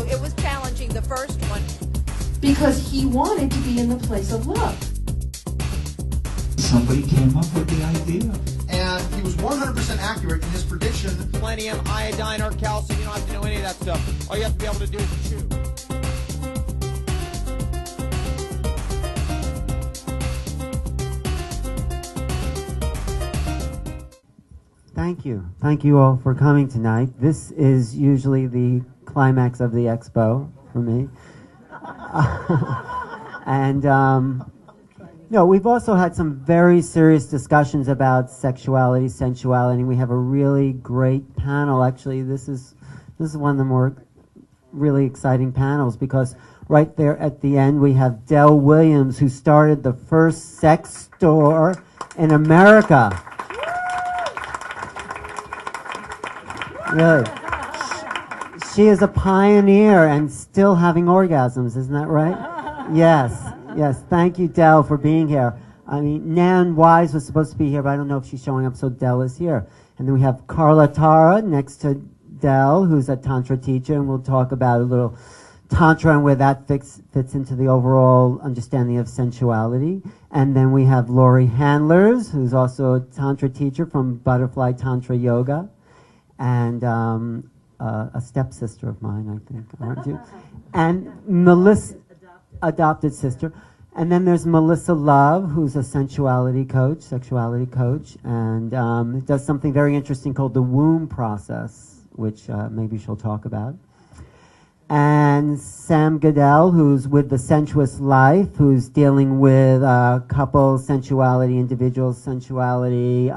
it was challenging, the first one. Because he wanted to be in the place of love. Somebody came up with the idea. And he was 100% accurate in his prediction. Selenium, iodine, or calcium, you don't have to know any of that stuff. All you have to be able to do is chew. Thank you. Thank you all for coming tonight. This is usually the climax of the expo for me. And, we've also had some very serious discussions about sexuality, sensuality. We have a really great panel. Actually, this is one of the more really exciting panels because right there at the end we have Dell Williams, who started the first sex store in America. Really. She is a pioneer and still having orgasms, isn't that right? Yes. Thank you, Dell, for being here. I mean, Nan Wise was supposed to be here, but I don't know if she's showing up, so Dell is here. And then we have Carla Tara next to Dell, who's a Tantra teacher, and we'll talk about a little Tantra and where that fits into the overall understanding of sensuality. And then we have Lori Handlers, who's also a Tantra teacher from Butterfly Tantra Yoga. And a stepsister of mine, I think, aren't you? And Melissa, adopted sister. And then there's Melissa Love, who's a sexuality coach, and does something very interesting called the womb process, which maybe she'll talk about. And Sam Goodell, who's with the Sensuous Life, who's dealing with couple sensuality, individual sensuality,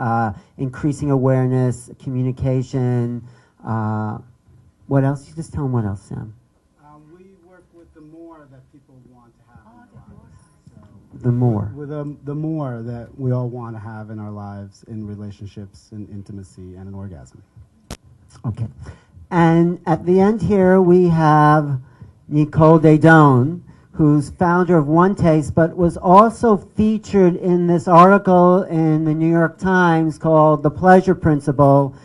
increasing awareness, communication. What else? You just tell them what else, Sam. We work with the more that people want to have in their lives. So the more. With the more that we all want to have in our lives, in relationships, in intimacy, and an orgasm. Okay. And at the end here, we have Nicole Dedone, who's founder of One Taste, but was also featured in this article in the New York Times called The Pleasure Principle,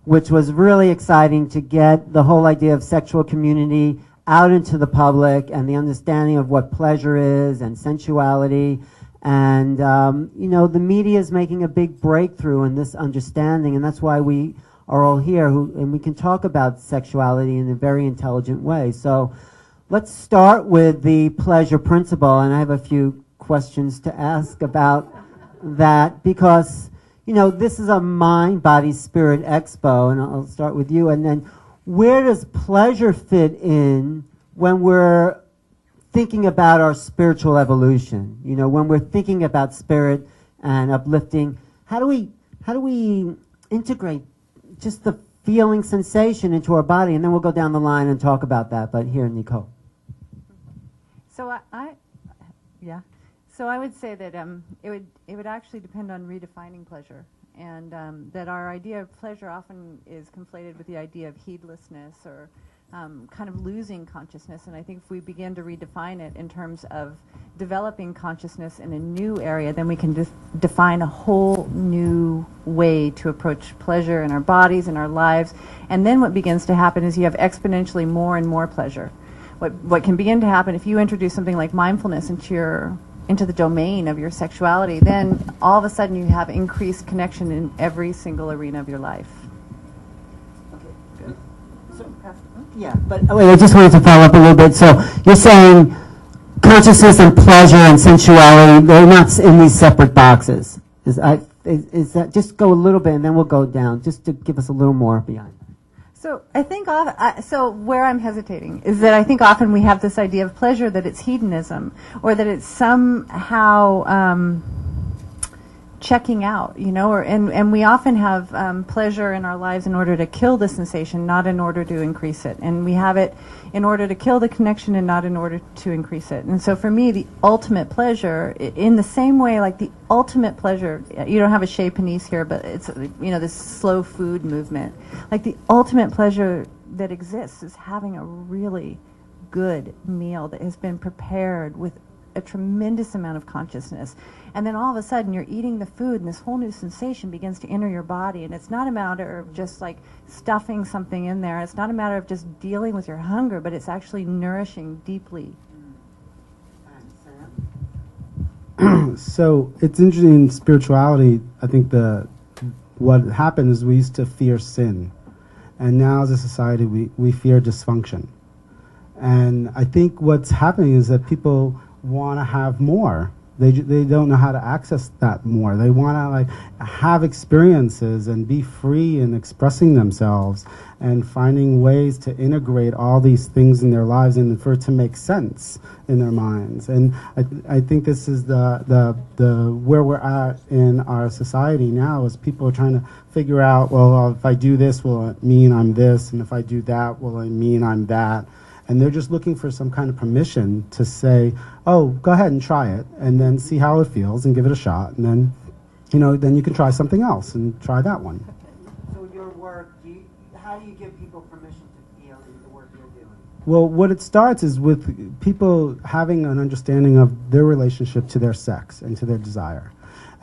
which was really exciting to get the whole idea of sexual community out into the public and the understanding of what pleasure is and sensuality. And, the media is making a big breakthrough in this understanding, and that's why we are all here, and we can talk about sexuality in a very intelligent way. So let's start with the pleasure principle, and I have a few questions to ask about that because, this is a mind, body, spirit expo, and I'll start with you. And then where does pleasure fit in when we're thinking about our spiritual evolution? When we're thinking about spirit and uplifting, how do we integrate just the feeling sensation into our body? And then we'll go down the line and talk about that. But here, Nicole. So So I would say that it would actually depend on redefining pleasure, and that our idea of pleasure often is conflated with the idea of heedlessness or kind of losing consciousness. And I think if we begin to redefine it in terms of developing consciousness in a new area, then we can define a whole new way to approach pleasure in our bodies and our lives. And then what begins to happen is you have exponentially more and more pleasure. What can begin to happen if you introduce something like mindfulness into the domain of your sexuality, then all of a sudden you have increased connection in every single arena of your life. Okay, good. But I just wanted to follow up a little bit. So you're saying consciousness and pleasure and sensuality, they're not in these separate boxes. Is that, just go a little bit and then we'll go down, just to give us a little more behind. So I think, so where I'm hesitating is that I think often we have this idea of pleasure that it's hedonism, or that it's somehow checking out, and we often have pleasure in our lives in order to kill the sensation, not in order to increase it. And we have it in order to kill the connection and not in order to increase it. And so for me, the ultimate pleasure, in the same way, like the ultimate pleasure, you don't have a chez panisse here, but it's, this slow food movement. Like the ultimate pleasure that exists is having a really good meal that has been prepared with a tremendous amount of consciousness. And then all of a sudden you're eating the food and this whole new sensation begins to enter your body. And it's not a matter of just like stuffing something in there. It's not a matter of just dealing with your hunger, but it's actually nourishing deeply. So it's interesting in spirituality. I think what happened is we used to fear sin. And now as a society, we fear dysfunction. And I think what's happening is that people want to have more. They don't know how to access that more. They want to like have experiences and be free in expressing themselves and finding ways to integrate all these things in their lives and for it to make sense in their minds. And I think this is the where we're at in our society now is people are trying to figure out, well, if I do this, will it mean I'm this? And if I do that, will it mean I'm that? And they're just looking for some kind of permission to say, oh, go ahead and try it, and then see how it feels and give it a shot. And then, then you can try something else and try that one. So your work, how do you give people permission to feel in the work you're doing? Well, what it starts is with people having an understanding of their relationship to their sex and to their desire.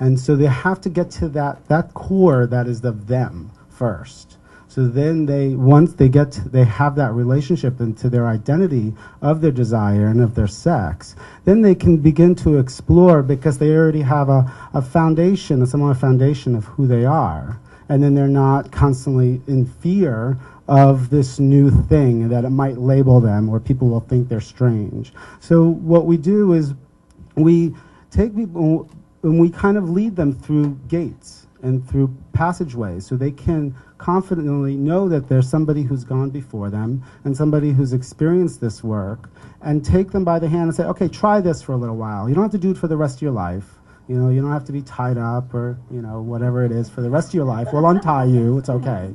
And so they have to get to that core that is the them first. So then once they have that relationship into their identity of their desire and of their sex, then they can begin to explore because they already have a foundation, a similar foundation of who they are. And then they're not constantly in fear of this new thing that it might label them or people will think they're strange. So what we do is we take people and we kind of lead them through gates and through passageways so they can confidently know that there's somebody who's gone before them and somebody who's experienced this work, and take them by the hand and say, okay, try this for a little while. You don't have to do it for the rest of your life. You don't have to be tied up or, whatever it is for the rest of your life. We'll untie you. It's okay.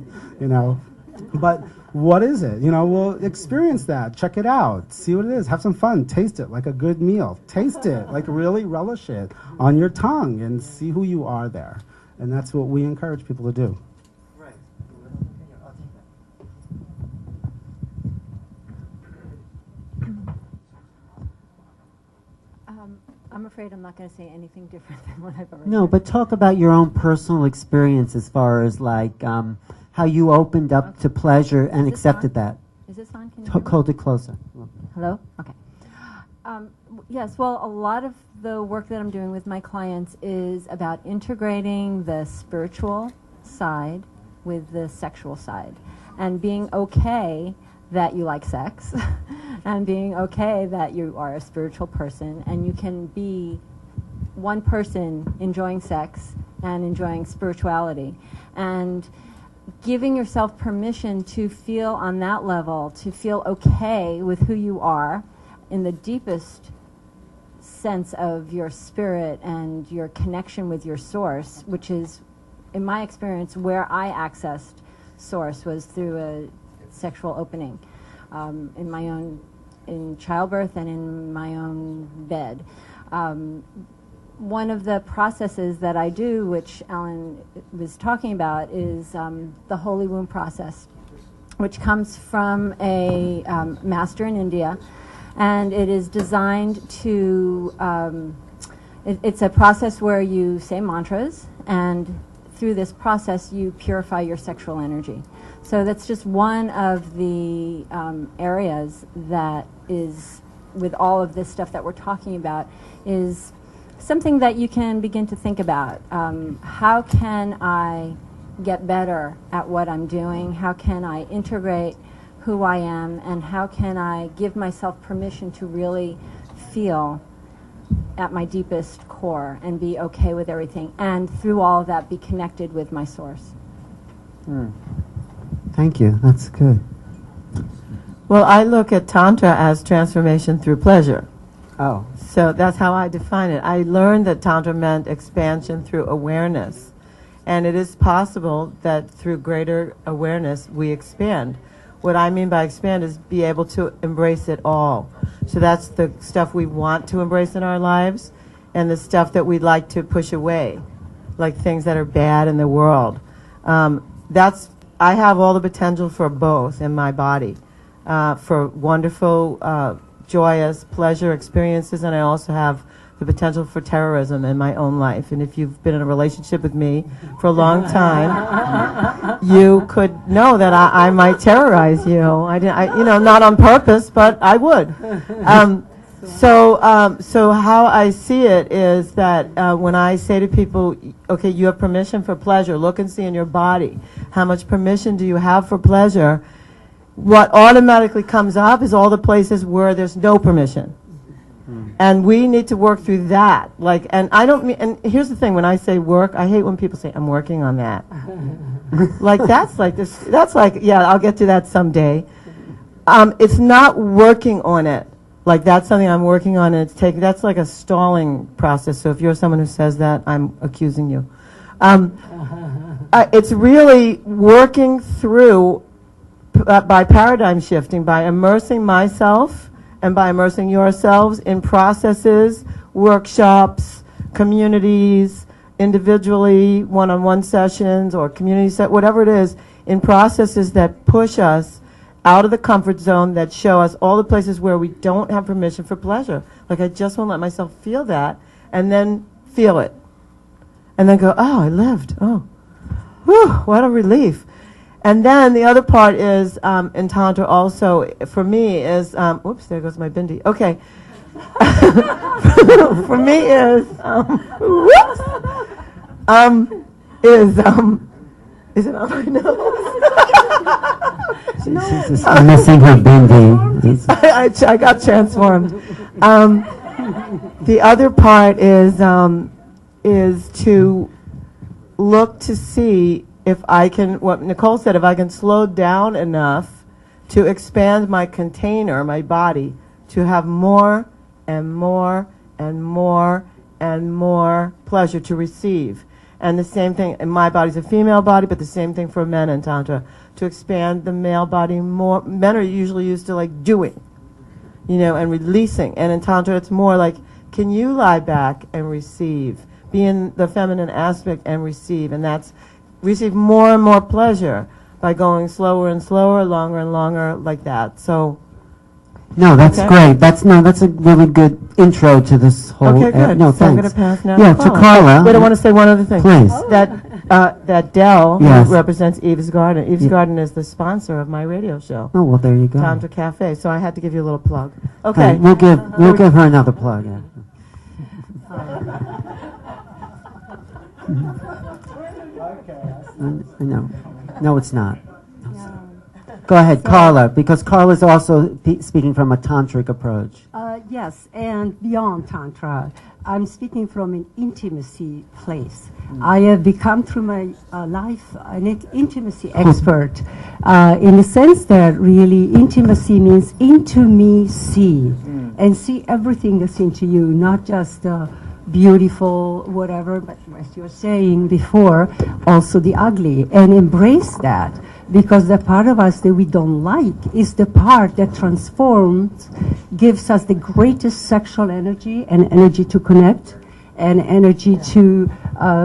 But what is it? We'll experience that. Check it out. See what it is. Have some fun. Taste it like a good meal. Taste it. Like really relish it on your tongue and see who you are there. And that's what we encourage people to do. Right. I'm afraid I'm not going to say anything different than what I've already No, said. but talk about your own personal experience as far as like how you opened up to pleasure and Is this accepted on? that. Is this on? Can you hear me? Hold it closer. Hello? Okay. Yes, well, a lot of the work that I'm doing with my clients is about integrating the spiritual side with the sexual side and being okay that you like sex and being okay that you are a spiritual person and you can be one person enjoying sex and enjoying spirituality and giving yourself permission to feel on that level, to feel okay with who you are in the deepest sense of your spirit and your connection with your source, which is, in my experience, where I accessed source was through a sexual opening in childbirth and in my own bed. One of the processes that I do, which Alan was talking about, is the Holy Womb process, which comes from a master in India. And it is designed to, it's a process where you say mantras, and through this process you purify your sexual energy. So that's just one of the areas that is, with all of this stuff that we're talking about, is something that you can begin to think about. How can I get better at what I'm doing? How can I integrate who I am, and how can I give myself permission to really feel at my deepest core and be okay with everything, and through all of that be connected with my source. Thank you. That's good. Well, I look at Tantra as transformation through pleasure. Oh. So that's how I define it. I learned that Tantra meant expansion through awareness. And it is possible that through greater awareness we expand. What I mean by expand is be able to embrace it all. So that's the stuff we want to embrace in our lives and the stuff that we'd like to push away, like things that are bad in the world. I have all the potential for both in my body, for wonderful joyous pleasure experiences, and I also have the potential for terrorism in my own life. And if you've been in a relationship with me for a long time, you could know that I might terrorize you. Not on purpose, but I would. So how I see it is that when I say to people, okay, you have permission for pleasure, look and see in your body, how much permission do you have for pleasure? What automatically comes up is all the places where there's no permission. And we need to work through that. And I don't mean, and here's the thing, when I say work, I hate when people say, I'm working on that. Yeah, I'll get to that someday. It's not working on it. That's something I'm working on, and that's like a stalling process. So if you're someone who says that, I'm accusing you. It's really working through by paradigm shifting, by immersing myself and by immersing yourselves in processes, workshops, communities, individually, one-on-one sessions or community whatever it is, in processes that push us out of the comfort zone, that show us all the places where we don't have permission for pleasure. I just won't let myself feel that, and then feel it. And then go, oh, I lived. Oh, whew, what a relief. And then the other part is, in Tantra also, for me, is, whoops, there goes my bindi. Okay. For me is, whoops, is it on my nose? She's missing her bindi. I got transformed. The other part is to look to see if I can, what Nicole said, if I can slow down enough to expand my container, my body, to have more and more and more and more pleasure to receive. And the same thing, and my body's a female body, but the same thing for men in Tantra. To expand the male body more. Men are usually used to doing, and releasing. And in Tantra, it's more like, can you lie back and receive? Be in the feminine aspect and receive. And that's receive more and more pleasure by going slower and slower, longer and longer, like that. So. No, that's great. That's a really good intro to this whole. Okay, good. No, so thanks. I'm going to pass now. Yeah, to Carla. Wait, I want to say one other thing. Please. That Dell Yes. represents Eve's Garden. Eve's Garden is the sponsor of my radio show. Oh, well, there you go. Tantra Cafe. So I had to give you a little plug. Okay. We'll give her another plug. Yeah. No. No, it's not. Go ahead, Carla, because Carla's also speaking from a tantric approach. Yes, and beyond Tantra. I'm speaking from an intimacy place. I have become through my life an intimacy expert in the sense that really intimacy means into me see and see everything that's into you, not just beautiful whatever, but as you were saying before, also the ugly, and embrace that. Because the part of us that we don't like is the part that transforms, gives us the greatest sexual energy and energy to connect and energy to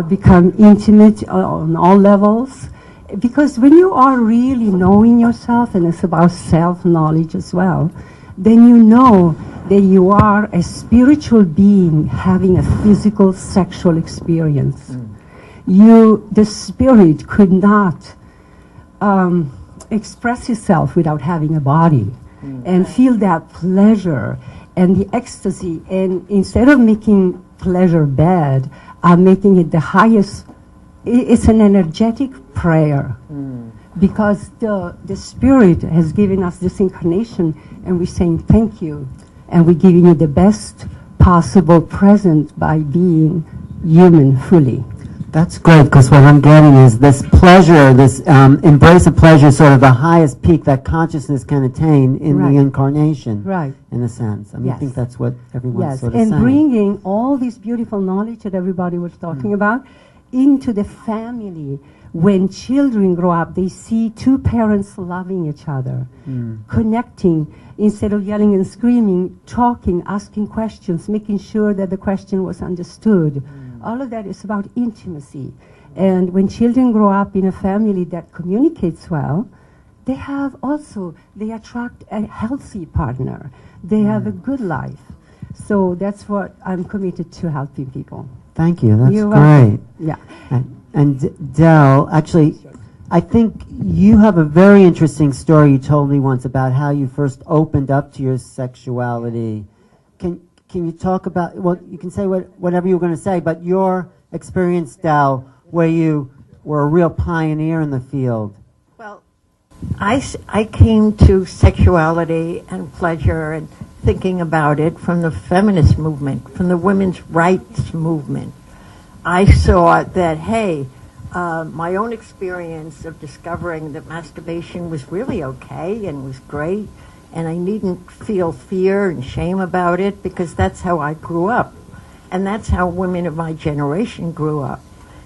become intimate on all levels. Because when you are really knowing yourself, and it's about self-knowledge as well, then you know that you are a spiritual being having a physical sexual experience. The spirit could not express itself without having a body and feel that pleasure and the ecstasy. And instead of making pleasure bad, I'm making it the highest. It's an energetic prayer because the spirit has given us this incarnation, and we're saying thank you, and we're giving you the best possible present by being human fully. That's great, because what I'm getting is this pleasure, this embrace of pleasure is sort of the highest peak that consciousness can attain in the incarnation, in a sense. I mean, I think that's what everyone's sort of saying. And bringing all this beautiful knowledge that everybody was talking about into the family. When children grow up, they see two parents loving each other, connecting, instead of yelling and screaming, talking, asking questions, making sure that the question was understood. All of that is about intimacy. And when children grow up in a family that communicates well, they attract a healthy partner. they have a good life. So that's what I'm committed to helping people. Thank you. That's You're great. welcome. Yeah. And Del, actually, I think you have a very interesting story you told me once about how you first opened up to your sexuality. Can you talk about, well, you can say whatever you were going to say, but your experience, Del, where you were a real pioneer in the field. Well, I came to sexuality and pleasure and thinking about it from the feminist movement, from the women's rights movement. I saw that, hey, my own experience of discovering that masturbation was really okay and was great, and I needn't feel fear and shame about it because that's how I grew up. And that's how women of my generation grew up.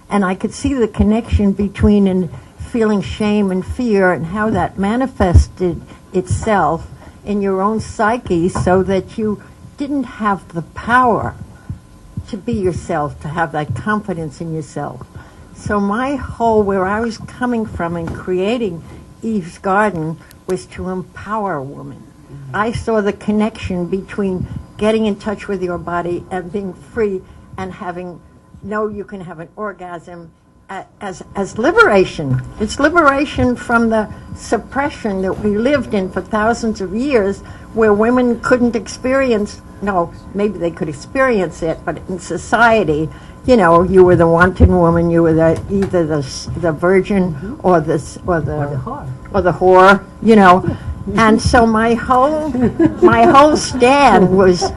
And I could see the connection between feeling shame and fear and how that manifested itself in your own psyche so that you didn't have the power to be yourself, to have that confidence in yourself. So my whole, where I was coming from in creating Eve's Garden was to empower women. I saw the connection between getting in touch with your body and being free and having, you can have an orgasm as liberation. It's liberation from the suppression that we lived in for thousands of years where women couldn't experience, maybe they could experience it, but in society, you were the wanton woman, you were either the virgin or the whore, And so my whole stand was,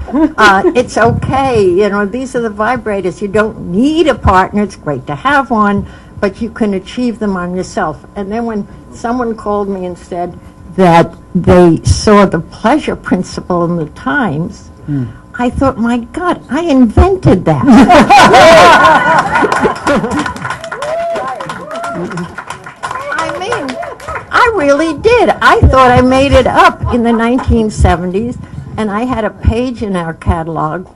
it's okay, these are the vibrators. You don't need a partner. It's great to have one, but you can achieve them on yourself. And then when someone called me and said that they saw the pleasure principle in the Times, I thought, my God, I invented that. I mean, I really did. I thought I made it up in the 1970s, and I had a page in our catalog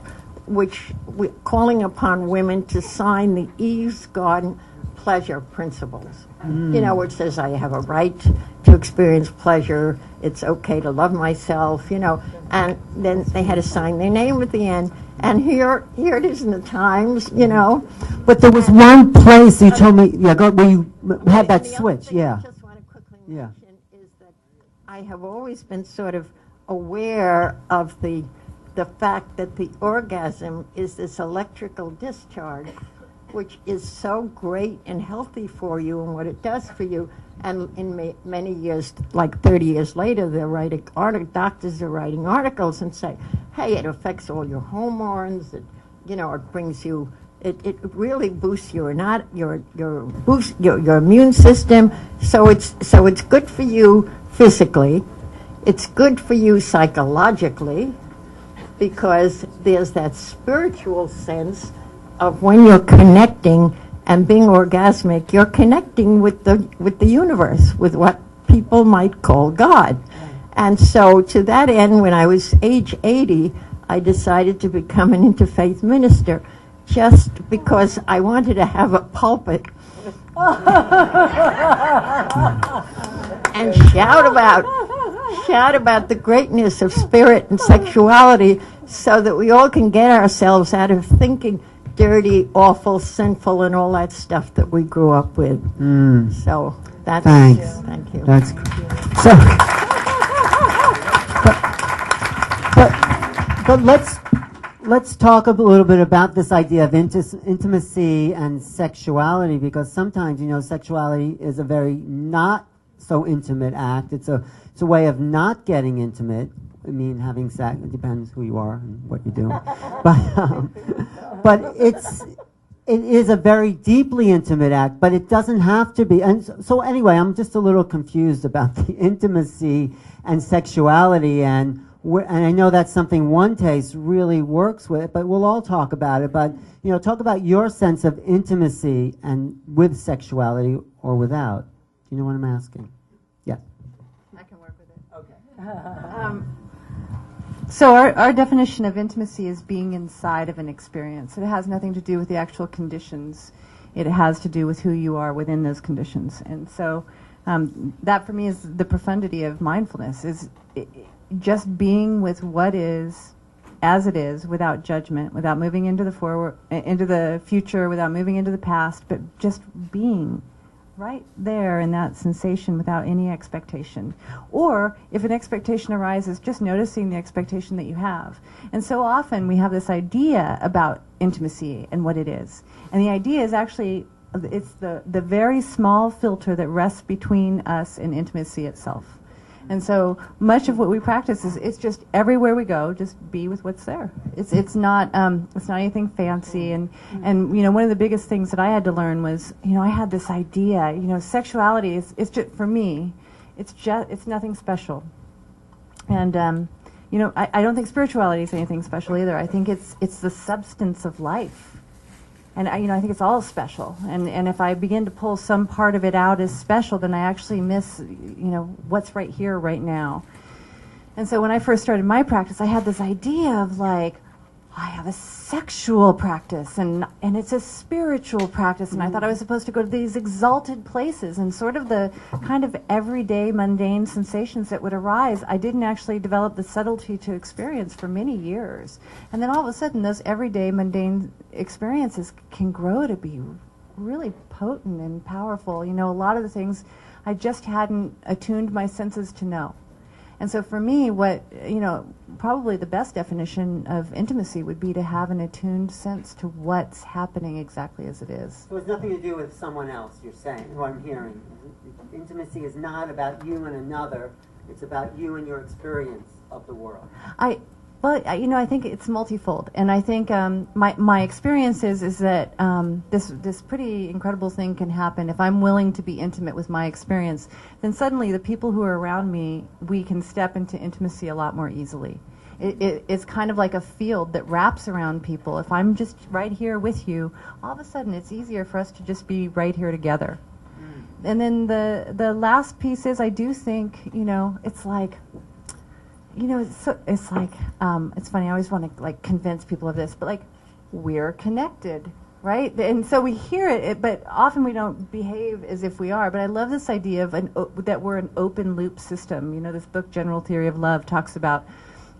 calling upon women to sign the Eve's Garden pleasure principles. Which says I have a right to experience pleasure, it's okay to love myself, and then they had to sign their name at the end. And here it is in the Times, But there was one place you told me, where you had that switch, I just want to quickly mention is that I have always been sort of aware of the fact that the orgasm is this electrical discharge, which is so great and healthy for you and what it does for you. And in many years, like 30 years later, they're writing doctors are writing articles and say, hey, it affects all your hormones. It brings you. It really boosts your immune system. So it's good for you physically. It's good for you psychologically because there's that spiritual sense of when you're connecting and being orgasmic, you're connecting with the universe, with what people might call God. And so to that end, when I was age 80, I decided to become an interfaith minister just because I wanted to have a pulpit and shout about the greatness of spirit and sexuality so that we all can get ourselves out of thinking dirty, awful, sinful, and all that stuff that we grew up with. So that's... Thanks. Thank you. That's so. But let's talk a little bit about this idea of intimacy and sexuality, because sometimes sexuality is a very not so intimate act. It's a way of not getting intimate. I mean, having sex, it depends who you are and what you do. But it is a very deeply intimate act, but it doesn't have to be. And so anyway, I'm just a little confused about the intimacy and sexuality, and I know that's something One Taste really works with, but we'll all talk about it. But, talk about your sense of intimacy and with sexuality or without. Do you know what I'm asking? Yeah. I can work with it. Okay. So our definition of intimacy is being inside of an experience. It has nothing to do with the actual conditions. It has to do with who you are within those conditions. And so that for me is the profundity of mindfulness, is just being with what is as it is, without judgment, without moving into the future, without moving into the past, but just being right there in that sensation without any expectation. Or if an expectation arises, just noticing the expectation that you have. And so often we have this idea about intimacy and what it is. And the idea is actually, it's the very small filter that rests between us and intimacy itself. And so much of what we practice is, it's just everywhere we go, just be with what's there. It's not anything fancy. And you know, one of the biggest things that I had to learn was, you know, I had this idea, you know, sexuality is, it's just, for me, it's nothing special. And you know, I don't think spirituality is anything special either. I think it's the substance of life. And you know, I think it's all special. And if I begin to pull some part of it out as special, then I actually miss, you know, what's right here, right now. And so when I first started my practice, I had this idea of like, I have a sexual practice and it's a spiritual practice, and I thought I was supposed to go to these exalted places, and sort of the kind of everyday mundane sensations that would arise, I didn't actually develop the subtlety to experience for many years. And then all of a sudden those everyday mundane experiences can grow to be really potent and powerful. You know, a lot of the things I just hadn't attuned my senses to know. And so for me, what, you know, probably the best definition of intimacy would be to have an attuned sense to what's happening exactly as it is. So it's nothing to do with someone else, you're saying, who I'm hearing. Intimacy is not about you and another. It's about you and your experience of the world. Well, you know, I think it's multifold, and I think my experience is that this pretty incredible thing can happen if I'm willing to be intimate with my experience. Then suddenly the people who are around me, we can step into intimacy a lot more easily. It's kind of like a field that wraps around people. If I'm just right here with you, all of a sudden it's easier for us to just be right here together. And then the last piece is, I do think, you know, it's like, you know, it's like, it's funny, I always want to like convince people of this, but like, we're connected, right? And so we hear it, but often we don't behave as if we are. But I love this idea of that we're an open loop system. You know, this book, General Theory of Love, talks about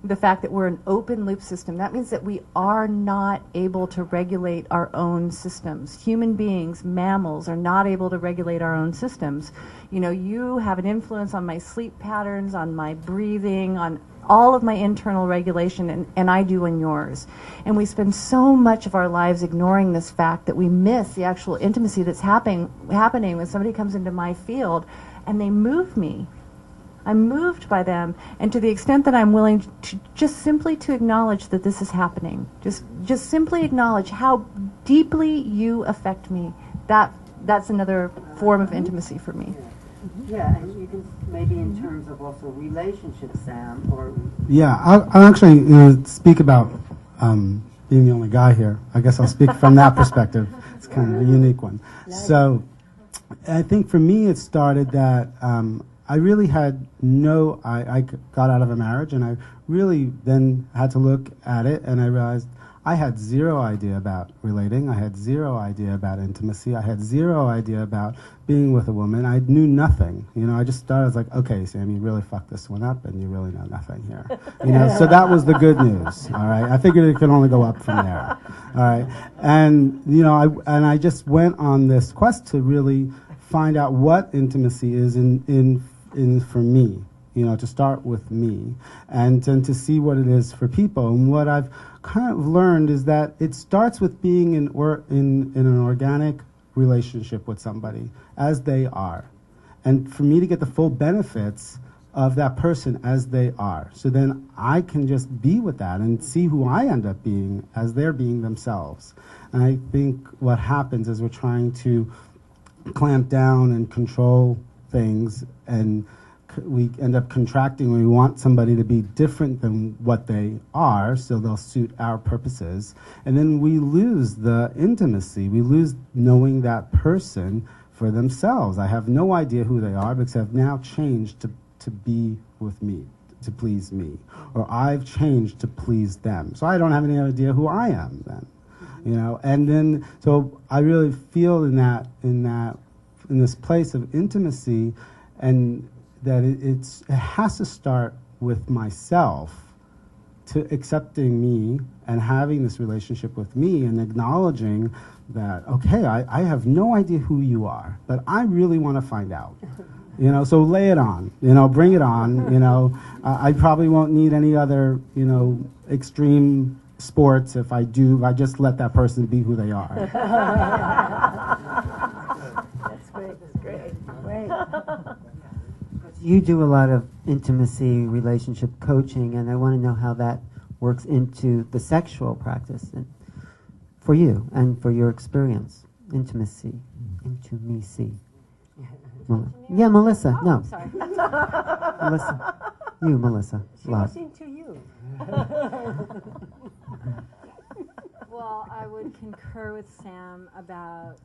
the fact that we're an open loop system. That means that we are not able to regulate our own systems. Human beings, mammals, are not able to regulate our own systems. You know, you have an influence on my sleep patterns, on my breathing, on all of my internal regulation, and I do on yours. And we spend so much of our lives ignoring this fact that we miss the actual intimacy that's happening when somebody comes into my field and they move me. I'm moved by them, and to the extent that I'm willing to just simply to acknowledge that this is happening, just simply acknowledge how deeply you affect me, that's another form of intimacy for me. Yeah, and you can maybe in terms of also relationships, Sam, or... Yeah, I'll actually speak about being the only guy here. I guess I'll speak from that perspective. It's kind of a unique one. So I think for me it started that I really had I got out of a marriage, and I really then had to look at it, and I realized I had zero idea about relating. I had zero idea about intimacy. I had zero idea about being with a woman. I knew nothing. You know, I just started, I was like, okay, Sam, you really fucked this one up, and you really know nothing here. You know, so that was the good news, all right? I figured it could only go up from there, all right? And, you know, I just went on this quest to really find out what intimacy is for me, you know, to start with me, and to see what it is for people. And what I've kind of learned is that it starts with being in an organic relationship with somebody as they are, and for me to get the full benefits of that person as they are. So then I can just be with that and see who I end up being as they're being themselves. And I think what happens is we're trying to clamp down and control things, and we end up contracting when we want somebody to be different than what they are, so they'll suit our purposes. And then we lose the intimacy. We lose knowing that person for themselves. I have no idea who they are because I've now changed to be with me, to please me. Or I've changed to please them. So I don't have any idea who I am then. You know, and then, so I really feel in that this place of intimacy, and that it has to start with myself, to accepting me and having this relationship with me and acknowledging that, okay, I have no idea who you are, but I really want to find out. So lay it on, bring it on, I probably won't need any other, extreme sports if I just let that person be who they are. That's great. That's great. Great. You do a lot of intimacy relationship coaching, and I want to know how that works into the sexual practice and for you and for your experience. Intimacy. Yeah, Melissa. Oh, No. sorry. Melissa. You, Melissa. She Love. was into you. Well, I would concur with Sam about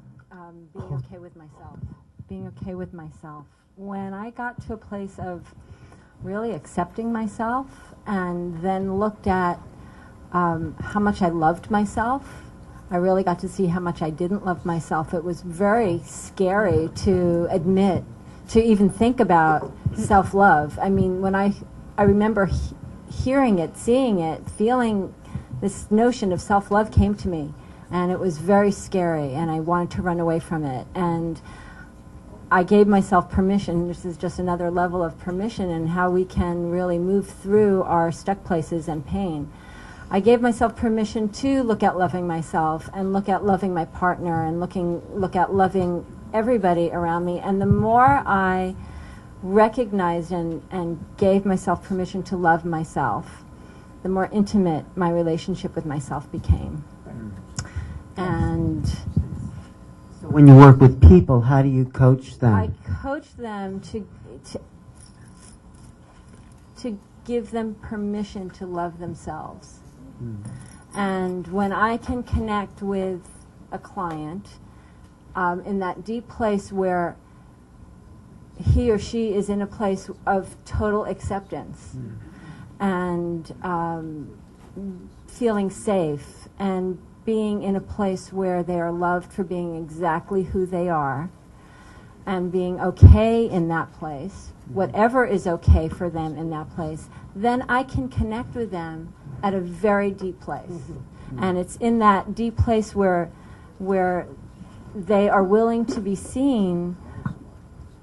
being okay with myself. Being okay with myself. When I got to a place of really accepting myself and then looked at how much I loved myself, I really got to see how much I didn't love myself. It was very scary to admit, to even think about self-love. I mean, when I remember hearing it, seeing it, feeling this notion of self-love came to me, and it was very scary, and I wanted to run away from it. And I gave myself permission. This is just another level of permission and how we can really move through our stuck places and pain. I gave myself permission to look at loving myself and look at loving my partner and look at loving everybody around me. And the more I recognized and gave myself permission to love myself, the more intimate my relationship with myself became. And So when you work with people, how do you coach them? I coach them to give them permission to love themselves. And when I can connect with a client in that deep place where he or she is in a place of total acceptance and feeling safe and being in a place where they are loved for being exactly who they are and being okay in that place, whatever is okay for them in that place, then I can connect with them at a very deep place. And it's in that deep place where they are willing to be seen,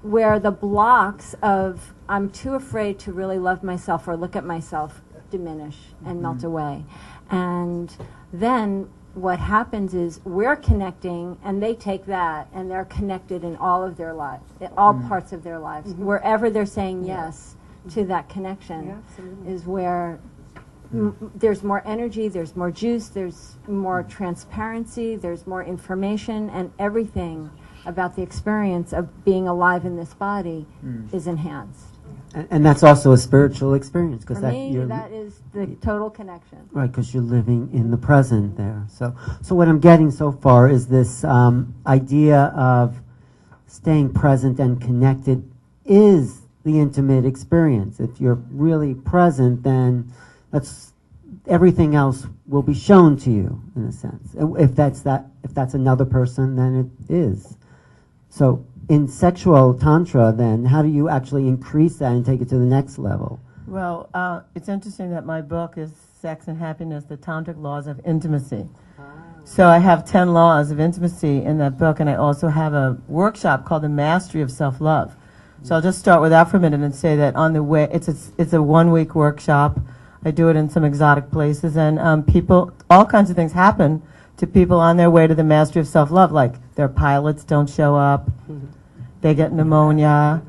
where the blocks of I'm too afraid to really love myself or look at myself diminish and melt away. And then what happens is we're connecting, and they take that, and they're connected in all of their lives, in all parts of their lives. Wherever they're saying yes to that connection is where there's more energy, there's more juice, there's more transparency, there's more information, and everything about the experience of being alive in this body is enhanced. And that's also a spiritual experience, because For me, that is the total connection. Right, because you're living in the present there. So what I'm getting so far is this idea of staying present and connected is the intimate experience. If you're really present, then everything else will be shown to you, in a sense. If that's another person, then it is. So in sexual tantra, then, how do you actually increase that and take it to the next level? Well, it's interesting that my book is Sex and Happiness, the Tantric Laws of Intimacy. So I have 10 laws of intimacy in that book, and I also have a workshop called The Mastery of Self-Love. So I'll just start with that for a minute and say that on the way, it's a 1-week workshop. I do it in some exotic places, and all kinds of things happen to people on their way to the mastery of self-love, like their pilots don't show up, they get pneumonia,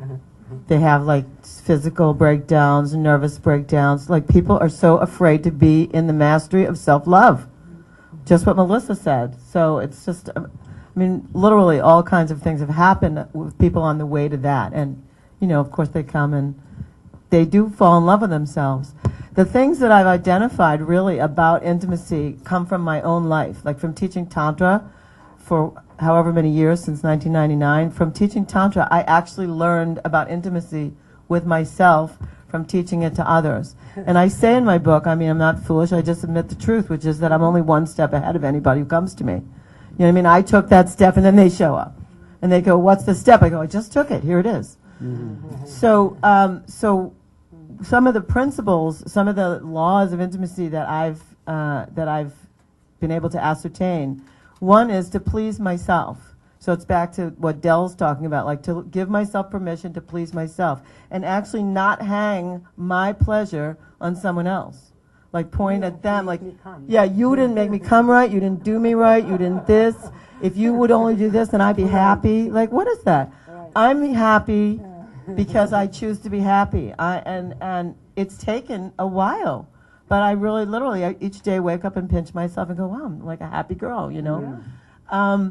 they have like physical breakdowns, nervous breakdowns. Like, people are so afraid to be in the mastery of self-love. Just what Melissa said. So it's just, literally all kinds of things have happened with people on the way to that. And, of course they come and they do fall in love with themselves. The things that I've identified really about intimacy come from my own life, like from teaching Tantra for however many years, since 1999. From teaching Tantra, I actually learned about intimacy with myself from teaching it to others. And I say in my book, I'm not foolish, I just admit the truth, which is that I'm only one step ahead of anybody who comes to me. You know what I mean? I took that step and then they show up. And they go, what's the step? I go, I just took it. Here it is. So some of the principles, some of the laws of intimacy that I've been able to ascertain, one is to please myself. So it's back to what Dell's talking about, like to give myself permission to please myself and actually not hang my pleasure on someone else. Like point at them, like, yeah, you didn't make me come right, you didn't do me right, you didn't this. If you would only do this, then I'd be happy. Like, what is that? I'm happy because I choose to be happy. And it's taken a while. But I really, literally, each day wake up and pinch myself and go, wow, I'm like a happy girl, you know? Yeah.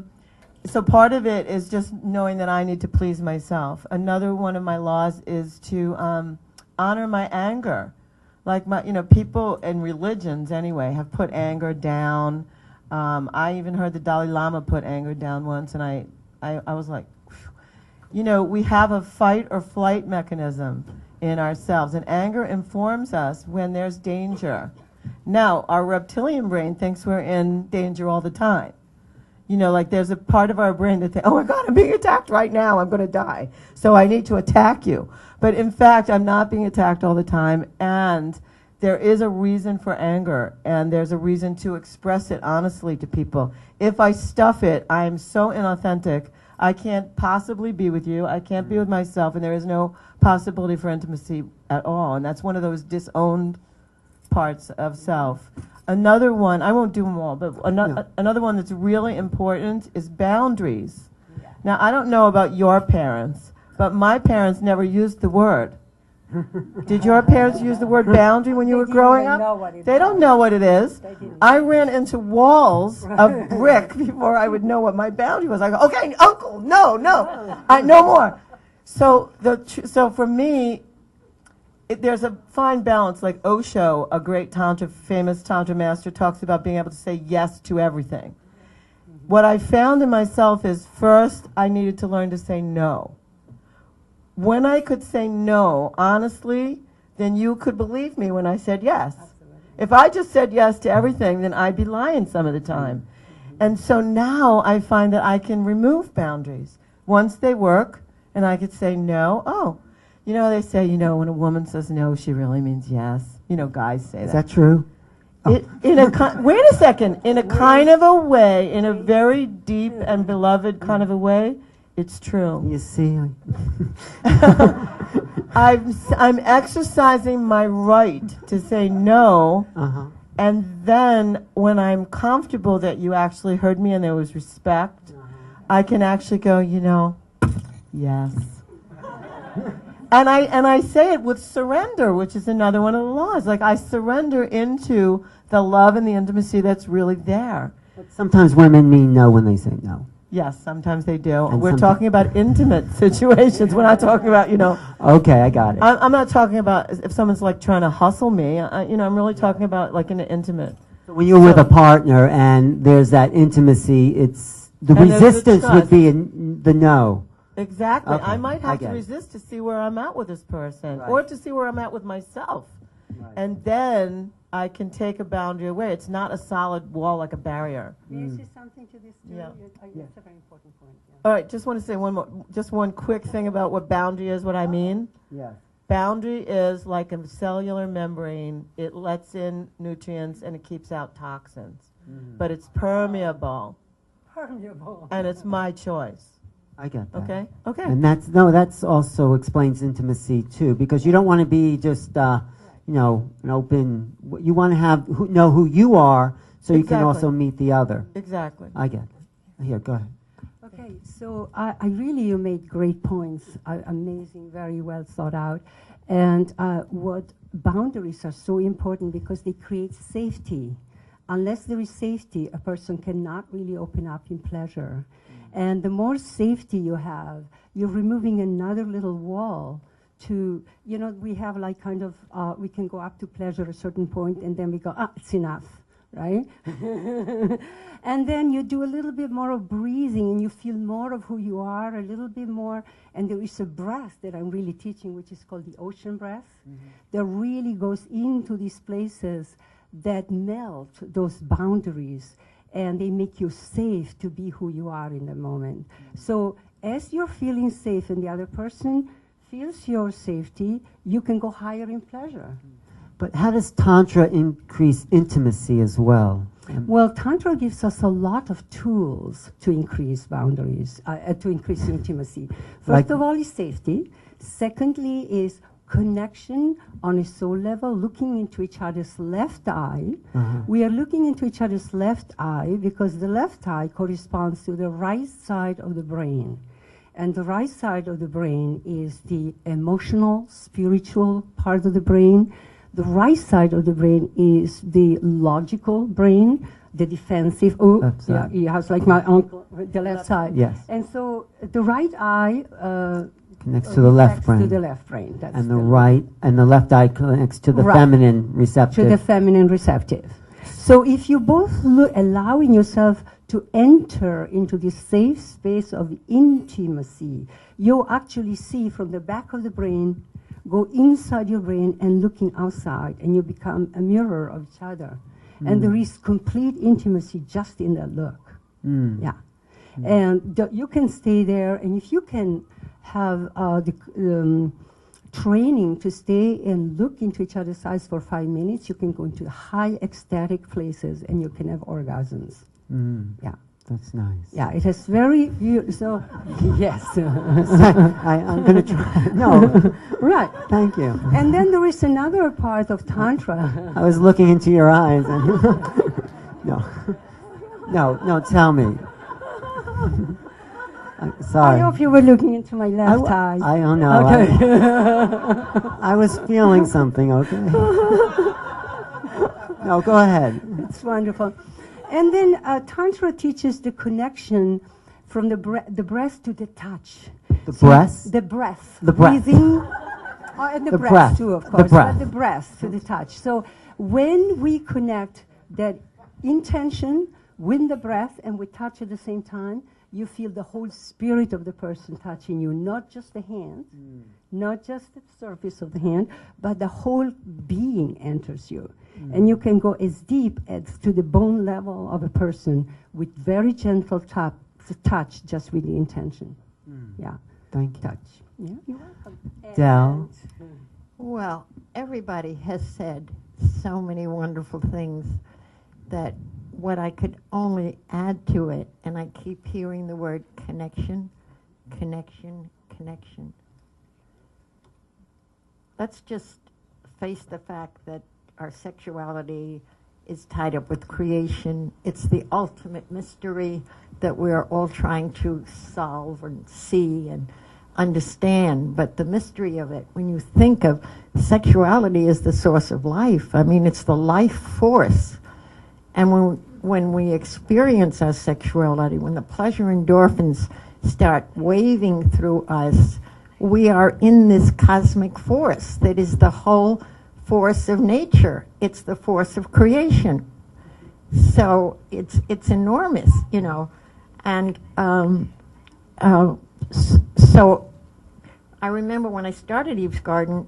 So part of it is just knowing that I need to please myself. Another one of my laws is to honor my anger. Like people in religions anyway have put anger down. I even heard the Dalai Lama put anger down once, and I was like, whew. We have a fight or flight mechanism in ourselves, and anger informs us when there's danger. Now, our reptilian brain thinks we're in danger all the time. Like there's a part of our brain that thinks, oh my God, I'm being attacked right now, I'm going to die, so I need to attack you. But in fact, I'm not being attacked all the time, and there is a reason for anger, and there's a reason to express it honestly to people. If I stuff it, I'm so inauthentic, I can't possibly be with you, I can't be with myself, and there is no possibility for intimacy at all, and that's one of those disowned parts of self. Another one, I won't do them all, but another one that's really important is boundaries. Yeah. Now, I don't know about your parents, but my parents never used the word. Did your parents use the word boundary when you were growing up? They don't know what it is. I ran into walls of brick before I would know what my boundary was. I go, okay, uncle, no more. So for me, there's a fine balance. Like Osho, a great famous Tantra master, talks about being able to say yes to everything. What I found in myself is first I needed to learn to say no. When I could say no, honestly, then you could believe me when I said yes. Absolutely. If I just said yes to everything, then I'd be lying some of the time. And so now I find that I can remove boundaries. Once they work, and I could say no. Oh, they say, when a woman says no, she really means yes. Guys say that. Is that true? Wait a second. In a kind of a way, in a very deep and beloved kind of a way, it's true. You see, I'm exercising my right to say no, and then when I'm comfortable that you actually heard me and there was respect, I can actually go, yes. And I say it with surrender, which is another one of the laws. Like I surrender into the love and the intimacy that's really there. But sometimes women mean no when they say no. Yes, sometimes they do. And we're talking about intimate situations. We're not talking about, Okay, I got it. I'm not talking about if someone's like trying to hustle me. I'm really talking about like in an intimate. So when you're with a partner and there's that intimacy, it's the resistance would be the no. Exactly. Okay, I might have to resist to see where I'm at with this person, or to see where I'm at with myself. Right. And then I can take a boundary away. It's not a solid wall like a barrier. May I say something to this too? Yeah. That's a very important point. Yeah. All right, just want to say one quick thing about what boundary is, what I mean. Yeah. Boundary is like a cellular membrane. It lets in nutrients and it keeps out toxins. But it's permeable. Permeable. And it's my choice. I get that. Okay. And that's also explains intimacy too, because you don't want to be just an open. You want to know who you are, so you can also meet the other. Exactly. I get it. Here, go ahead. Okay, so you made great points, amazing, very well thought out, and what boundaries are so important because they create safety. Unless there is safety, a person cannot really open up in pleasure. And the more safety you have, you're removing another little wall to, we have like kind of, we can go up to pleasure at a certain point and then we go, it's enough, right? And then you do a little bit more of breathing and you feel more of who you are, a little bit more. And there is a breath that I'm really teaching, which is called the ocean breath, that really goes into these places that melt those boundaries. and they make you safe to be who you are in the moment. So as you're feeling safe and the other person feels your safety, you can go higher in pleasure. But how does Tantra increase intimacy as well? Well, Tantra gives us a lot of tools to increase boundaries, to increase intimacy. First of all is safety. Secondly is connection on a soul level, looking into each other's left eye. We are looking into each other's left eye because the left eye corresponds to the right side of the brain. And the right side of the brain is the emotional, spiritual part of the brain. The right side of the brain is the logical brain, the defensive. Oh, yeah, he has like my uncle, the left side. Yes. And so the right eye connects to the left brain. To the left brain. That's and the left eye connects to the feminine receptive. To the feminine receptive. So if you both allowing yourself to enter into this safe space of intimacy, you actually see from the back of the brain, go inside your brain and looking outside, and you become a mirror of each other. And there is complete intimacy just in that look. Yeah. And you can stay there, and if you can have the training to stay and look into each other's eyes for 5 minutes, you can go into high ecstatic places and you can have orgasms. Yeah. That's nice. Yeah, it is very so. Yes. I'm going to try. No. Right. Thank you. And then there is another part of Tantra. I was looking into your eyes. And No, tell me. Sorry. I hope you were looking into my left eye. I don't know. Okay. I was feeling something, okay? No, go ahead. It's wonderful. And then Tantra teaches the connection from the breath to the touch. The breath? The breath. The breath. Breathing, and the breath too, of course. The breath. But the breath to the touch. So when we connect that intention with the breath and we touch at the same time, you feel the whole spirit of the person touching you, not just the hand, not just the surface of the hand, but the whole being enters you. And you can go as deep as to the bone level of a person with very gentle touch just with the intention. Yeah. Thank you. Touch. Yeah, you're welcome. Del? Well, everybody has said so many wonderful things that what I could only add to it, and I keep hearing the word connection, connection, connection. Let's just face the fact that our sexuality is tied up with creation. It's the ultimate mystery that we're all trying to solve and see and understand. But the mystery of it, when you think of sexuality as the source of life, I mean, it's the life force. And when we experience our sexuality, when the pleasure endorphins start waving through us, we are in this cosmic force that is the whole force of nature. It's the force of creation. So it's enormous, you know. And so I remember when I started Eve's Garden,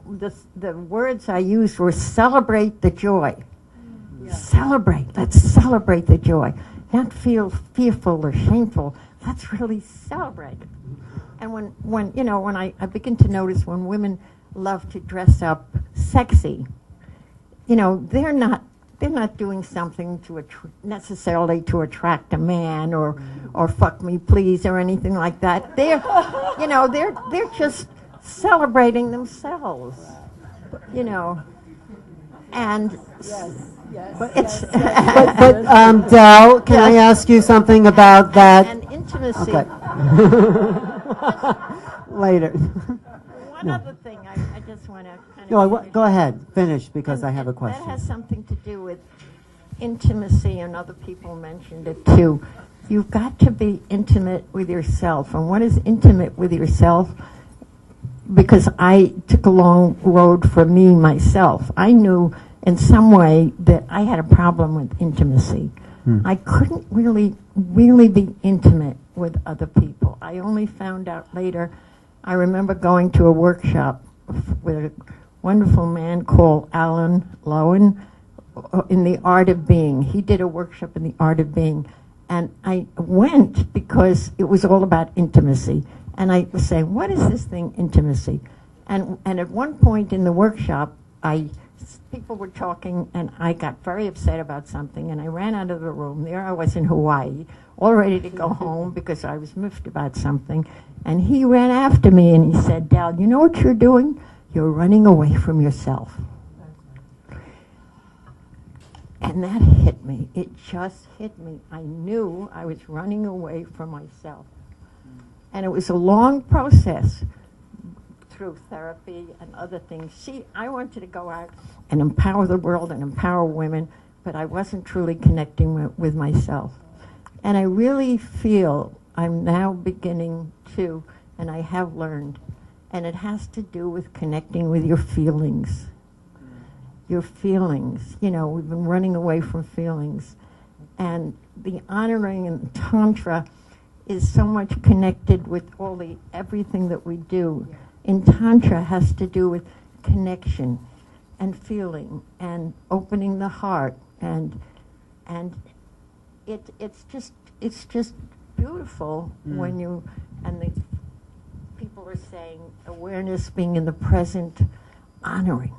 the words I used were celebrate the joy. Yeah. Celebrate. Let's celebrate the joy. Not feel fearful or shameful. Let's really celebrate it. And when I begin to notice when women love to dress up sexy, you know, they're not doing something to necessarily to attract a man or fuck me please or anything like that. They're just celebrating themselves, you know. And but Del, can I ask you something about that? And intimacy. Okay. Later. One other thing I just want to kind of... No, go ahead. Finish, because I have a question. That has something to do with intimacy, and other people mentioned it too. You've got to be intimate with yourself. And what is intimate with yourself? Because I took a long road for me, myself. I knew in some way that I had a problem with intimacy. I couldn't really be intimate with other people. I only found out later. I remember going to a workshop with a wonderful man called Alan Lowen, in the art of being. He did a workshop in the art of being. And I went because it was all about intimacy. And I was saying, what is this thing, intimacy? And at one point in the workshop, people were talking, and I got very upset about something, and I ran out of the room. There I was in Hawaii, all ready to go home because I was miffed about something. And he ran after me, and he said, Dal, you know what you're doing? You're running away from yourself. And that hit me. It just hit me. I knew I was running away from myself. And it was a long process through therapy and other things. See, I wanted to go out and empower the world and empower women, but I wasn't truly connecting with myself. And I really feel I'm now beginning to, and I have learned, and it has to do with connecting with your feelings. Your feelings. You know, we've been running away from feelings. And the honoring in Tantra is so much connected with everything that we do. In Tantra has to do with connection and feeling and opening the heart, and it's just beautiful when you, and the people are saying awareness, being in the present, honoring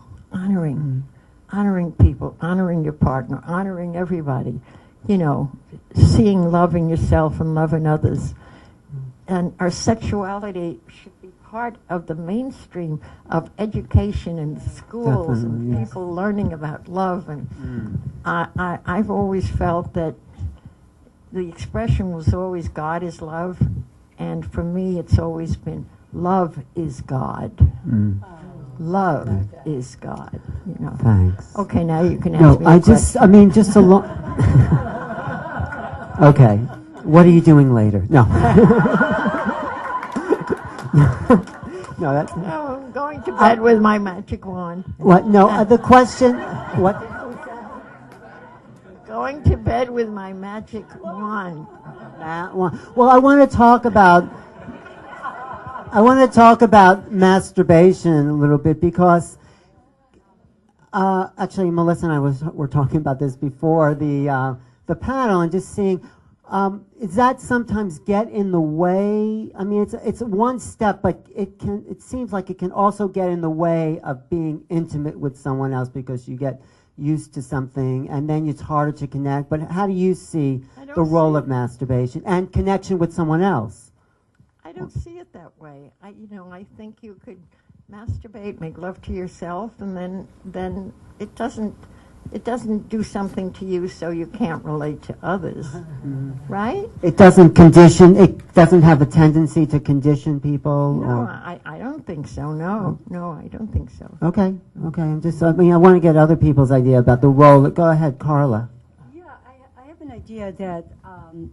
people, honoring your partner, honoring everybody, you know, seeing love in yourself and love in others. And our sexuality should be part of the mainstream of education in schools. Definitely, and yes. people learning about love. And I've always felt that the expression was always God is love, and for me it's always been love is God. Love is God, you know. Thanks. Okay, now you can ask me a question. Just a long... Okay. What are you doing later? No. No, that's... No, I'm going to bed with my magic wand. What? No, the question... What? Going to bed with my magic wand. That one. Well, I want to talk about masturbation a little bit because actually Melissa and I were talking about this before the panel, and just seeing does that sometimes get in the way? I mean, it's one step, but it seems like it can also get in the way of being intimate with someone else because you get used to something and then it's harder to connect. But how do you see the role of masturbation and connection with someone else? I don't see it that way. I think you could masturbate, make love to yourself, and then it doesn't do something to you so you can't relate to others, right? It doesn't condition. It doesn't have a tendency to condition people. No, I don't think so. No, I don't think so. Okay. I'm just. I want to get other people's idea about the role. Go ahead, Carla. Yeah, I have an idea that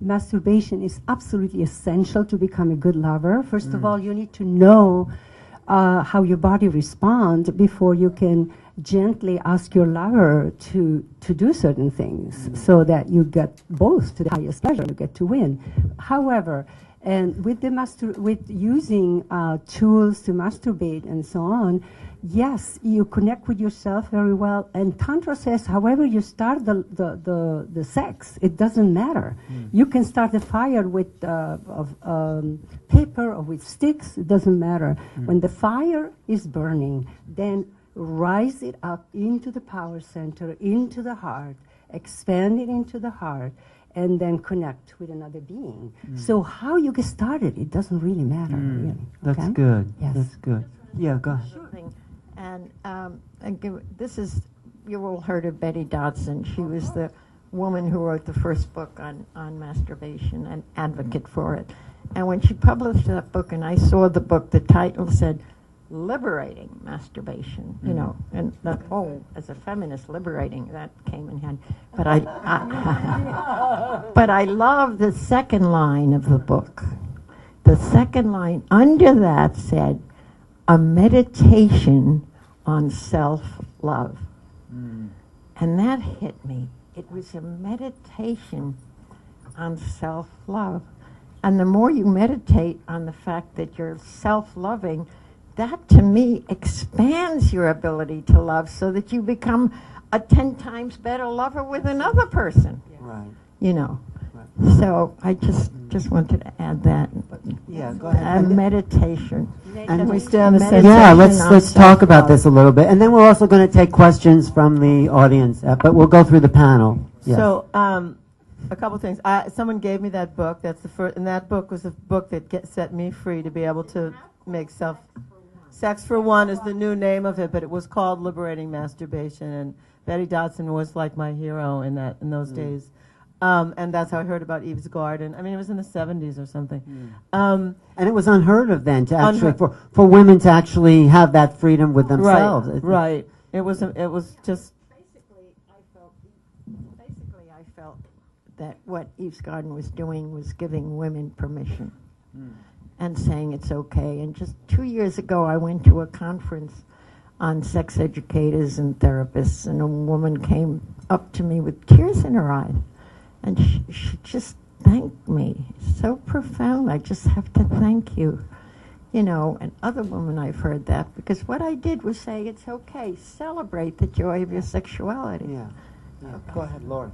masturbation is absolutely essential to become a good lover. First of all, you need to know how your body responds before you can gently ask your lover to do certain things so that you get both to the highest pleasure, you get to win. However, and with using tools to masturbate and so on, yes, you connect with yourself very well. And Tantra says, however you start the sex, it doesn't matter. You can start a fire with paper or with sticks, it doesn't matter. When the fire is burning, then rise it up into the power center, into the heart, expand it into the heart, and then connect with another being. So how you get started, it doesn't really matter. Really. That's Okay? good. Yes. That's good. Yeah, go ahead. And you all heard of Betty Dodson. She was the woman who wrote the first book on masturbation, an advocate for it. And when she published that book, and I saw the book, the title said, Liberating Masturbation, you know, and as a feminist, liberating, that came in hand. But but I love the second line of the book. The second line under that said, a meditation on self-love. And that hit me. It was a meditation on self-love. And the more you meditate on the fact that you're self-loving, that to me expands your ability to love so that you become a 10 times better lover with another person. Right. You know. So I just wanted to add that. Yeah, go ahead. Meditation. And we stay on the same. Yeah, let's talk about this a little bit, and then we're also going to take questions from the audience. But we'll go through the panel. Yes. So, a couple things. Someone gave me that book. That's the first, and that book was the book that set me free to be able to make Sex for One is the new name of it, but it was called Liberating Masturbation. And Betty Dodson was like my hero in those days. And that's how I heard about Eve's Garden. I mean, it was in the 70s or something. And it was unheard of then to actually for women to actually have that freedom with themselves. Right. It was just. Basically, I felt that what Eve's Garden was doing was giving women permission and saying it's okay. And just 2 years ago, I went to a conference on sex educators and therapists, and a woman came up to me with tears in her eyes. And she just thanked me. So profound. I just have to thank you. You know, and other women I've heard that, because what I did was say, it's okay. Celebrate the joy of your sexuality. Yeah. Go ahead, Laura.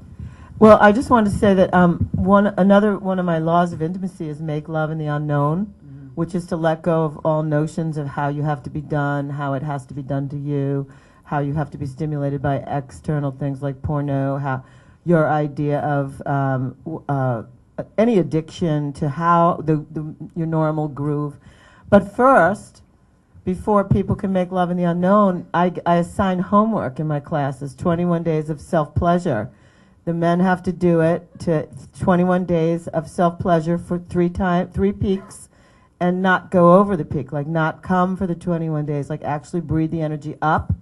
Well, I just wanted to say that another one of my laws of intimacy is make love in the unknown, which is to let go of all notions of how you have to be done, how it has to be done to you, how you have to be stimulated by external things like porno, how your idea of any addiction to how your normal groove. But first, before people can make love in the unknown, I assign homework in my classes, 21 days of self-pleasure. The men have to do it to 21 days of self-pleasure for 3 peaks and not go over the peak, like not come for the 21 days, like actually breathe the energy up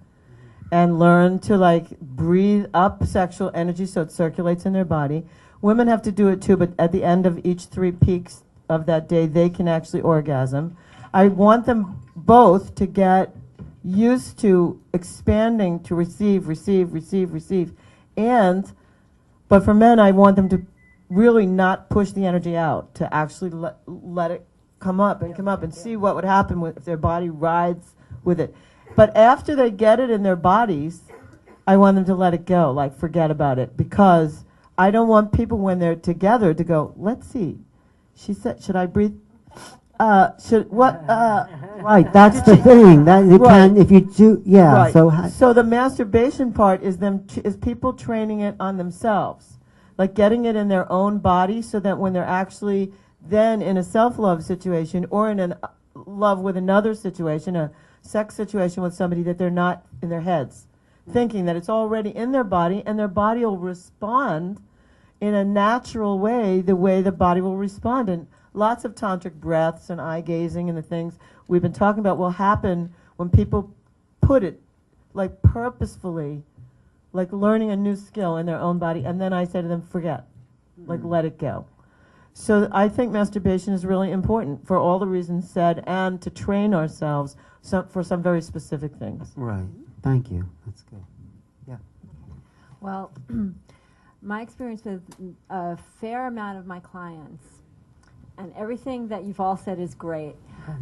and learn to like breathe up sexual energy so it circulates in their body. Women have to do it too, but at the end of each 3 peaks of that day, they can actually orgasm. I want them both to get used to expanding to receive. But for men, I want them to really not push the energy out, to actually let it come up and see what would happen if their body rides with it. But after they get it in their bodies, I want them to let it go, like forget about it, because I don't want people when they're together to go, let's see. She said, should I breathe? Right, that's the thing. That you can, if you do, yeah. Right. So the masturbation part is people training it on themselves, like getting it in their own body, so that when they're actually then in a self-love situation or in a love with another situation, a sex situation with somebody, that they're not in their heads, thinking that it's already in their body, and their body will respond in a natural way, the way the body will respond. And lots of tantric breaths and eye gazing and the things we've been talking about will happen when people put it like purposefully, like learning a new skill in their own body. And then I say to them, forget, like let it go. So I think masturbation is really important for all the reasons said, and to train ourselves for some very specific things. Right. Thank you. That's good. Yeah. Well, my experience with a fair amount of my clients, and everything that you've all said is great.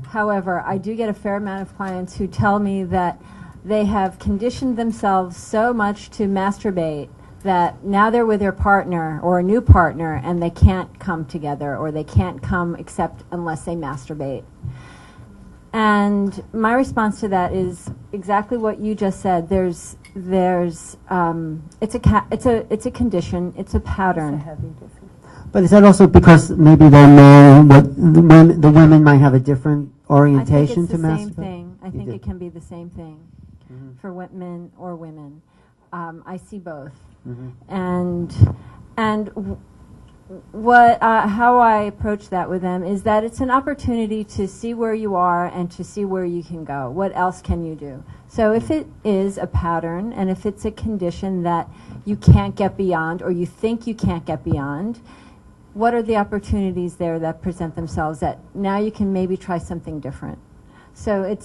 However, I do get a fair amount of clients who tell me that they have conditioned themselves so much to masturbate that now they're with their partner or a new partner and they can't come together, or they can't come except unless they masturbate. And my response to that is exactly what you just said. It's a condition, it's a pattern. But is that also because maybe they know the women might have a different orientation to masturbate? Same thing. I think it can be the same thing for men or women. I see both. And how I approach that with them is that it's an opportunity to see where you are and to see where you can go. What else can you do? So if it is a pattern, and if it's a condition that you can't get beyond, or you think you can't get beyond, what are the opportunities there that present themselves that now you can maybe try something different? So it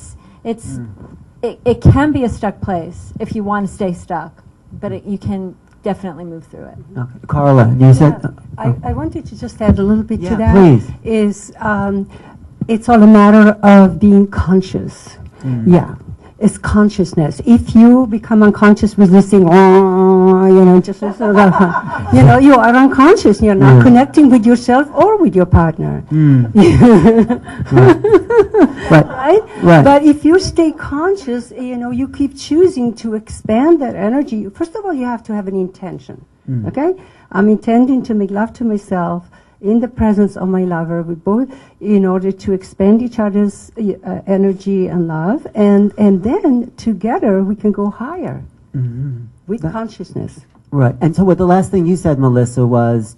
can be a stuck place if you want to stay stuck, but you can definitely move through it. Okay. Carla, you said... I wanted to just add a little bit to that. Please. It's all a matter of being conscious. Yeah. is consciousness. If you become unconscious with listening, just listen to that, you are unconscious. You're not connecting with yourself or with your partner. Right? But if you stay conscious, you keep choosing to expand that energy. First of all, you have to have an intention. Okay? I'm intending to make love to myself in the presence of my lover, we both, in order to expand each other's energy and love, and then together we can go higher with consciousness. Right. And so what the last thing you said, Melissa, was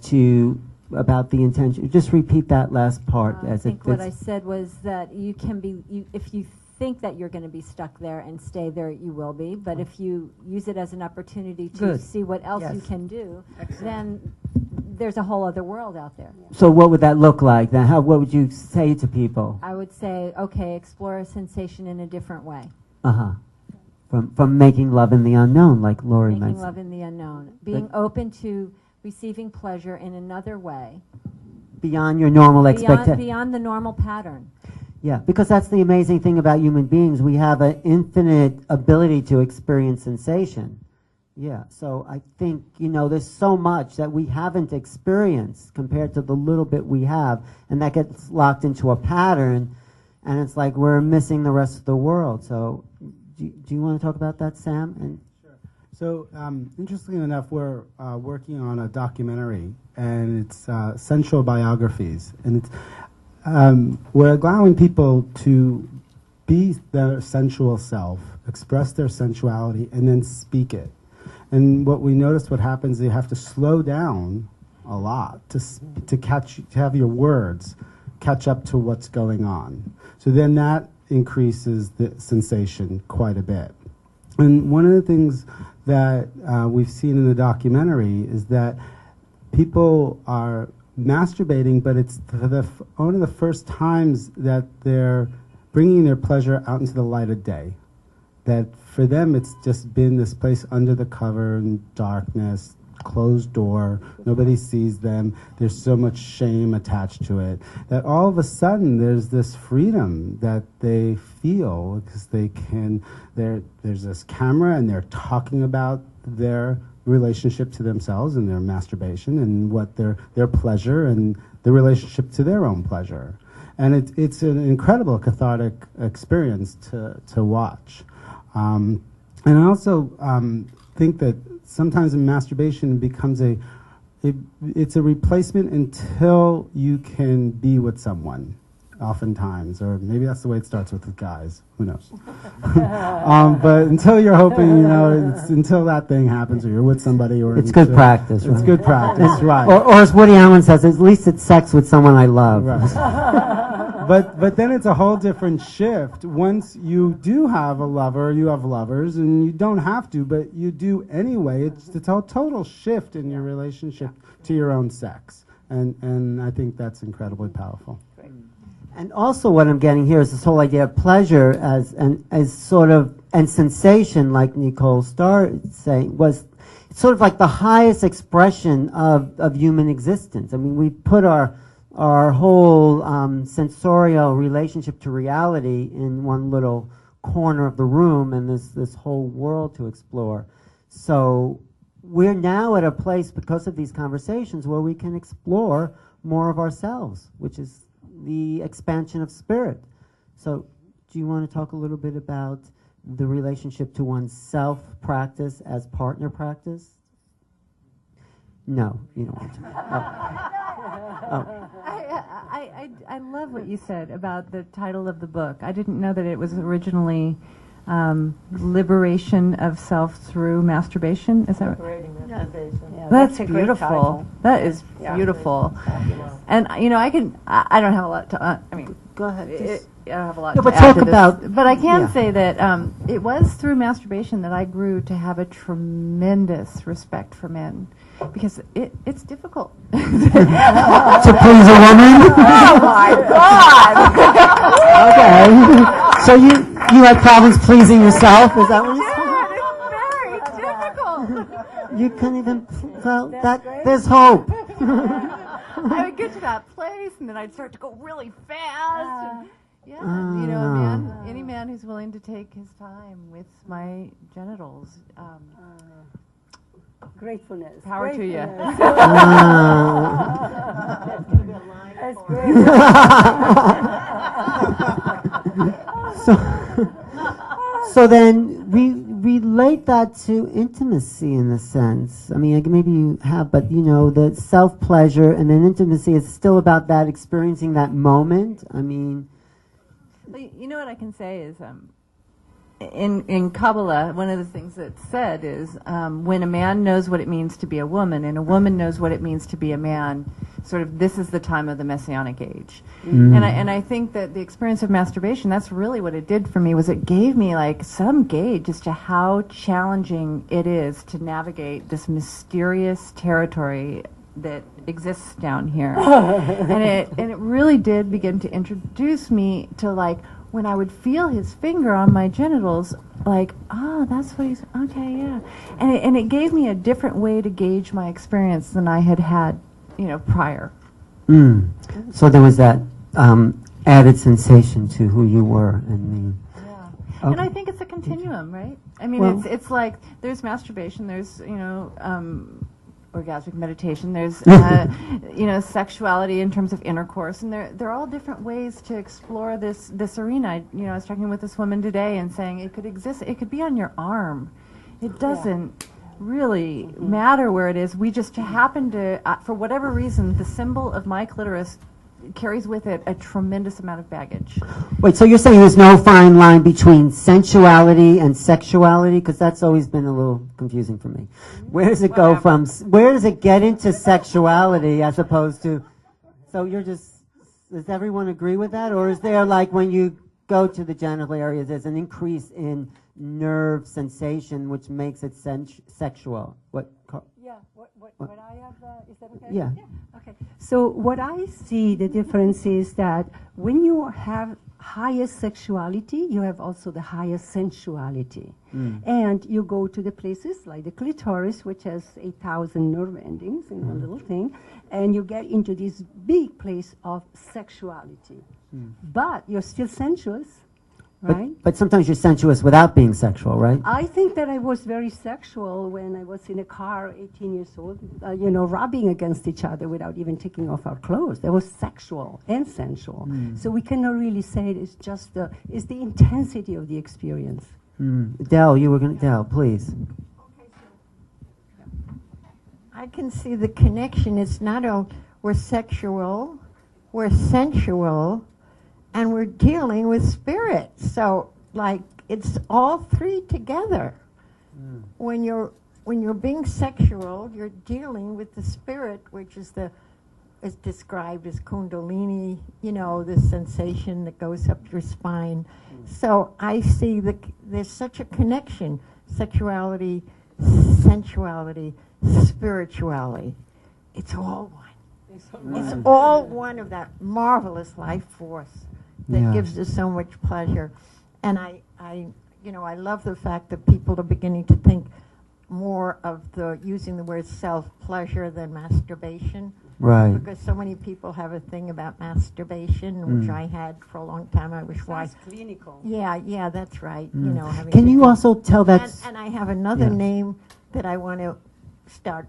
about the intention. Just repeat that last part. I think what I said was that you can be, if you think that you're going to be stuck there and stay there, you will be. But if you use it as an opportunity to see what else you can do, then there's a whole other world out there. So what would that look like? Then what would you say to people? I would say, okay, explore a sensation in a different way. From making love in the unknown, like Lori mentioned. Making love in the unknown. Being open to receiving pleasure in another way. Beyond your normal expectation. Beyond the normal pattern. Yeah, because that's the amazing thing about human beings. We have an infinite ability to experience sensation. Yeah, so I think, there's so much that we haven't experienced compared to the little bit we have, and that gets locked into a pattern, and it's like we're missing the rest of the world. So do you want to talk about that, Sam? Sure. So interestingly enough, we're working on a documentary, and it's sensual biographies, and it's we're allowing people to be their sensual self, express their sensuality, and then speak it. And what we noticed, what happens, you have to slow down a lot to have your words catch up to what's going on. So then that increases the sensation quite a bit. And one of the things that we've seen in the documentary is that people are masturbating, but it's one of the first times that they're bringing their pleasure out into the light of day. That for them, it's just been this place under the cover in darkness, closed door, nobody sees them, there's so much shame attached to it, that all of a sudden there's this freedom that they feel because there's this camera and they're talking about their relationship to themselves and their masturbation and what their pleasure and the relationship to their own pleasure. And it's an incredible cathartic experience to watch. And I also think that sometimes in masturbation it becomes it's a replacement until you can be with someone, oftentimes, or maybe that's the way it starts with the guys. Who knows? But until you're hoping, until that thing happens, or you're with somebody, or it's good practice. It's good practice, right? Or as Woody Allen says, at least it's sex with someone I love. Right. But then it's a whole different shift. Once you do have a lover, you have lovers, and you don't have to, but you do anyway. It's a total shift in your relationship to your own sex, and I think that's incredibly powerful. And also what I'm getting here is this whole idea of pleasure and sensation, like Nicole started saying, was sort of like the highest expression of human existence. I mean, we put our whole sensorial relationship to reality in one little corner of the room, and this whole world to explore. So we're now at a place, because of these conversations, where we can explore more of ourselves, which is the expansion of spirit. So do you want to talk a little bit about the relationship to one's self-practice as partner practice? No, you don't want to. I love what you said about the title of the book. I didn't know that it was originally Liberation of Self Through Masturbation. Is that right? Yeah, that's a great beautiful. title. That is beautiful. And I don't have a lot to. Go ahead. I don't have a lot No, to but add talk to this. about. But I can say that it was through masturbation that I grew to have a tremendous respect for men, because it's difficult To please a woman? Oh my God! Okay. So you had problems pleasing yourself? Is that what you're saying? It's very difficult. You couldn't even. Well, there's hope. I would get to that place, and then I'd start to go really fast. Yeah, you know, a man, any man who's willing to take his time with my genitals. Gratefulness. Power to you. That's great. So then relate that to intimacy in a sense. I mean, maybe you have, but you know, the self-pleasure and then intimacy is still about that experiencing that moment. I mean, well, you know what I can say is, in Kabbalah, one of the things that's said is when a man knows what it means to be a woman and a woman knows what it means to be a man, sort of this is the time of the Messianic age. And I think that the experience of masturbation, that's really what it did for me, was it gave me like some gauge as to how challenging it is to navigate this mysterious territory that exists down here. and it really did begin to introduce me to, like, when I would feel his finger on my genitals, like, oh, that's what he's, okay, yeah. And it gave me a different way to gauge my experience than I had, you know, prior. So there was that added sensation to who you were. And And I think it's a continuum, right? I mean, well, it's like there's masturbation, there's, you know, orgasmic meditation, there's, you know, sexuality in terms of intercourse, and they're all different ways to explore this arena. You know, I was talking with this woman today and saying it could exist, it could be on your arm. It doesn't really matter where it is. We just happen to, for whatever reason, the symbol of my clitoris carries with it a tremendous amount of baggage. Wait, so you're saying there's no fine line between sensuality and sexuality? Because that's always been a little confusing for me. Where does it go from, where does it get into sexuality as opposed to, so you're just, does everyone agree with that? Or is there, like, when you go to the genital areas, there's an increase in nerve sensation which makes it sexual? Yeah, what I have, is that okay? Yeah. Okay. So what I see, the difference is that when you have highest sexuality, you have also the highest sensuality. And you go to the places like the clitoris, which has 8,000 nerve endings in one little thing, and you get into this big place of sexuality. But you're still sensuous. Right? But sometimes you're sensuous without being sexual, right? I think that I was very sexual when I was in a car, 18 years old, you know, rubbing against each other without even taking off our clothes. That was sexual and sensual. So we cannot really say it's just it's the intensity of the experience. Del, you were going to, Del, please. I can see the connection. It's not all, we're sexual, we're sensual, and we're dealing with spirit. So, like, it's all three together. When you're being sexual, you're dealing with the spirit, which is is described as kundalini, you know, the sensation that goes up your spine. So I see there's such a connection: sexuality, sensuality, spirituality. It's all one. It's all one of that marvelous life force that gives us so much pleasure. And I love the fact that people are beginning to think more of using the word self-pleasure than masturbation. Right. Because so many people have a thing about masturbation, which I had for a long time. I wish why. Clinical. Yeah, that's right. You know, having Can you also tell that? And I have another name that I want to start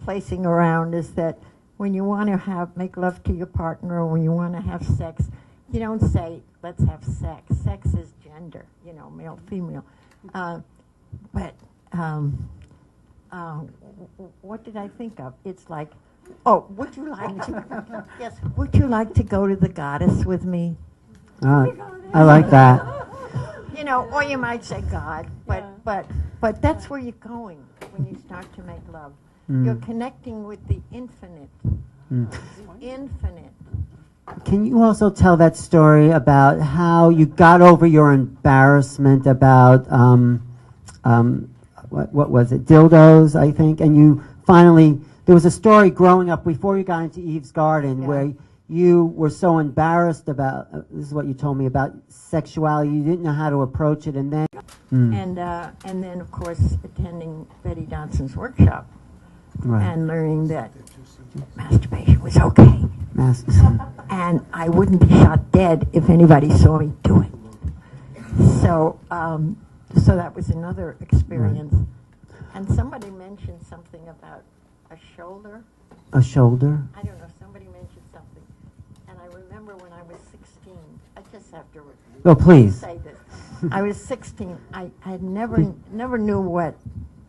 placing around, is that when you want to make love to your partner, or when you want to have sex, you don't say, let's have sex. Sex is gender, you know, male, female. What did I think of? It's like, oh, would you like to, yes, would you like to go to the goddess with me? I like that. You know, or you might say God, but that's where you're going when you start to make love. You're connecting with the infinite. Infinite. Can you also tell that story about how you got over your embarrassment about what was it, dildos, I think, and you finally, there was a story growing up before you got into Eve's Garden where you were so embarrassed about, this is what you told me, about sexuality, you didn't know how to approach it, and then... And then, of course, attending Betty Johnson's workshop. Right. and learning that masturbation was okay. And I wouldn't be shot dead if anybody saw me do it. So, so that was another experience. Right. And somebody mentioned something about a shoulder. A shoulder? I don't know, somebody mentioned something. And I remember when I was 16, I just have to please. say this. I was 16. I never knew what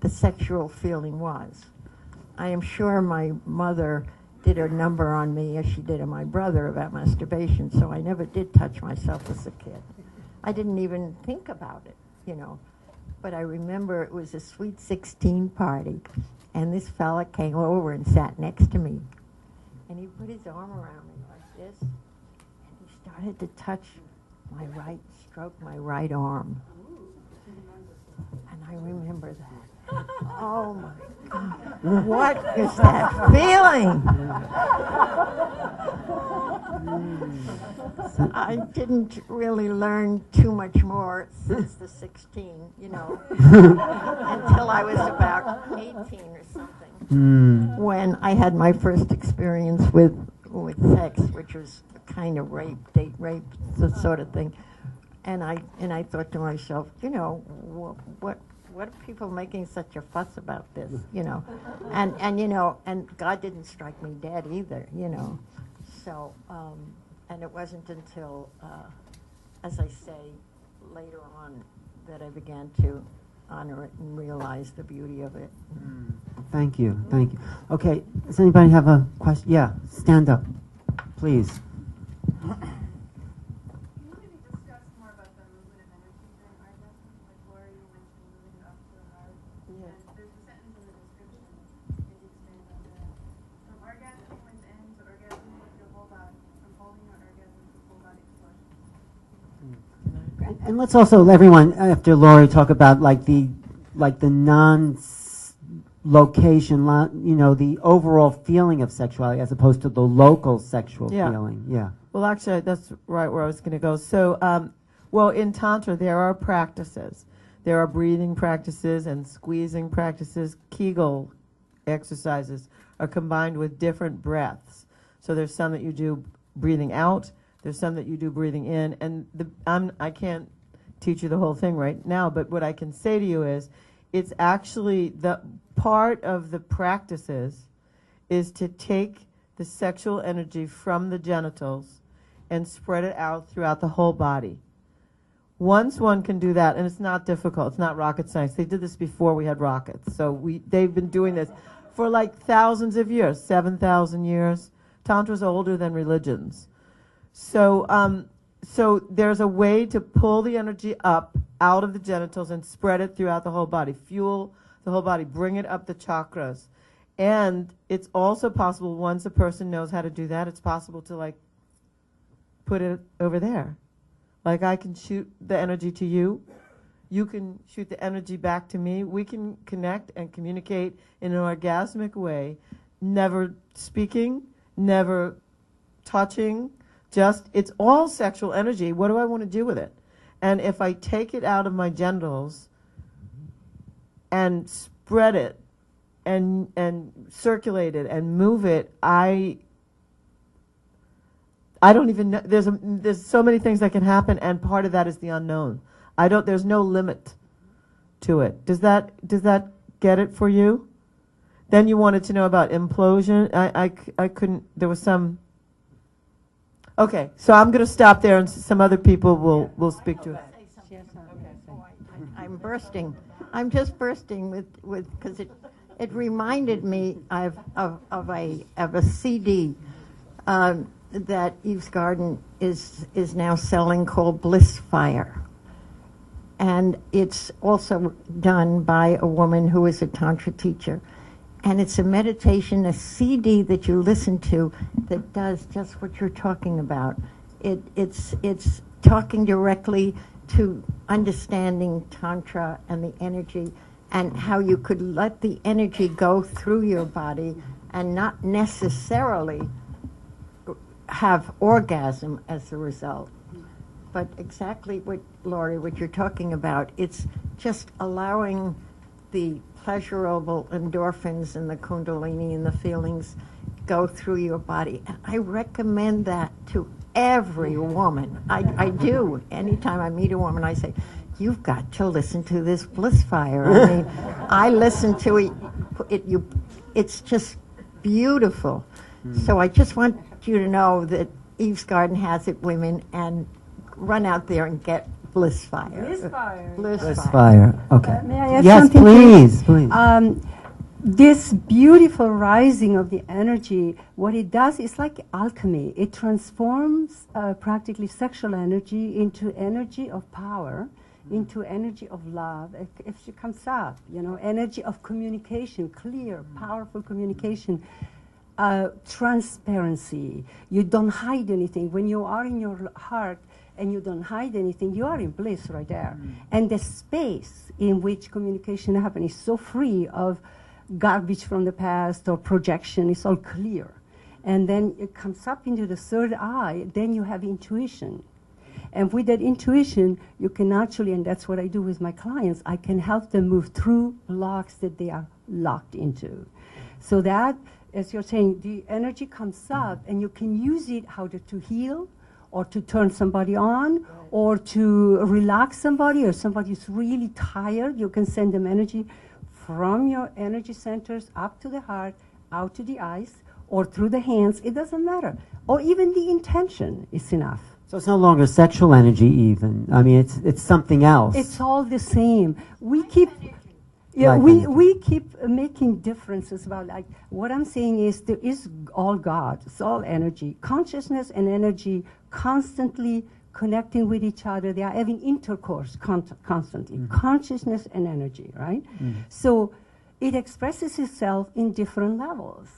the sexual feeling was. I am sure my mother did a number on me as she did on my brother about masturbation, so I never did touch myself as a kid. I didn't even think about it, you know. But I remember it was a Sweet 16 party, and this fella came over and sat next to me. And he put his arm around me like this, and he started to touch stroke my right arm. And I remember that. Oh my God. What is that feeling? I didn't really learn too much more since the 16, you know, until I was about 18 or something, when I had my first experience with sex, which was kind of rape, date rape, the sort of thing. And I thought to myself, you know, what are people making such a fuss about this, you know? And you know, and God didn't strike me dead either, you know. So, and it wasn't until, as I say, later on that I began to honor it and realize the beauty of it. Thank you, thank you. Okay, does anybody have a question? Yeah, stand up, please. And let's also, everyone, after Lori, talk about like the non-location, you know, the overall feeling of sexuality as opposed to the local sexual feeling. Yeah. Well, actually, that's right where I was going to go. So, well, in Tantra, there are practices. There are breathing practices and squeezing practices. Kegel exercises are combined with different breaths. So there's some that you do breathing out. There's some that you do breathing in. And I can't teach you the whole thing right now, but what I can say to you is it's actually the part of the practices is to take the sexual energy from the genitals and spread it out throughout the whole body. Once one can do that, and it's not difficult, it's not rocket science. They did this before we had rockets. So they've been doing this for like thousands of years, 7,000 years. Tantra's older than religions. So, so there's a way to pull the energy up out of the genitals and spread it throughout the whole body, fuel the whole body, bring it up the chakras. And it's also possible, once a person knows how to do that, it's possible to like put it over there. Like I can shoot the energy to you, you can shoot the energy back to me, we can connect and communicate in an orgasmic way, never speaking, never touching, just, it's all sexual energy. What do I want to do with it? And if I take it out of my genitals and spread it and circulate it and move it, I don't even know. There's so many things that can happen, and part of that is the unknown. There's no limit to it. Does that get it for you? Then you wanted to know about implosion. I couldn't, there was some. Okay, so I'm going to stop there, and some other people will speak to it. I'm bursting. I'm just bursting with because it reminded me of a CD that Eve's Garden is now selling called Bliss Fire, and it's also done by a woman who is a Tantra teacher. And it's a meditation, a CD that you listen to that does just what you're talking about. It's talking directly to understanding Tantra and the energy and how you could let the energy go through your body and not necessarily have orgasm as a result. But exactly what, Laurie, what you're talking about, it's just allowing the pleasurable endorphins and the kundalini and the feelings go through your body. And I recommend that to every woman. I do. Anytime I meet a woman, I say, you've got to listen to this Bliss Fire. I mean, I listen to it. It's just beautiful. So I just want you to know that Eve's Garden has it, women, and run out there and get Bliss Fire. Bliss Fire. Bliss Fire. Okay. May I add Yes, something? please. This beautiful rising of the energy, what it does is like alchemy. It transforms practically sexual energy into energy of power, into energy of love. If she comes up, energy of communication, clear, powerful communication. Transparency. You don't hide anything. When you are in your heart and you don't hide anything, you are in bliss right there. And the space in which communication happens is so free of garbage from the past or projection. It's all clear. And then it comes up into the third eye. Then you have intuition. And with that intuition, you can actually, and that's what I do with my clients, I can help them move through blocks that they are locked into. So that, as you're saying, the energy comes up and you can use it how to heal or to turn somebody on or to relax somebody, or somebody's really tired. You can send them energy from your energy centers up to the heart, out to the eyes, or through the hands. It doesn't matter. Or even the intention is enough. So it's no longer sexual energy even. I mean, it's something else. It's all the same. We keep... Yeah, Like we keep making differences about, like, what I'm saying is there is all God, it's all energy. Consciousness and energy constantly connecting with each other. They are having intercourse constantly. Consciousness and energy, right? So it expresses itself in different levels.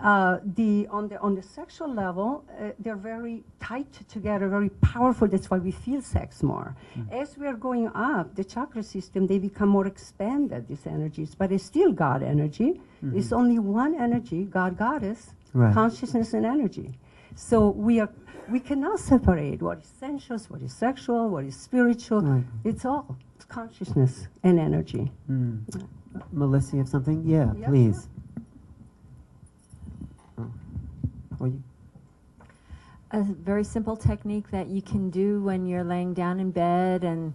On the sexual level, they're very tight together, very powerful. That's why we feel sex more. As we are going up the chakra system, they become more expanded, these energies. But it's still God energy. It's only one energy, God, Goddess, consciousness and energy. So we cannot separate what is sensuous, what is sexual, what is spiritual. It's all consciousness and energy. Melissa, you have something? Yeah, please. A very simple technique that you can do when you're laying down in bed and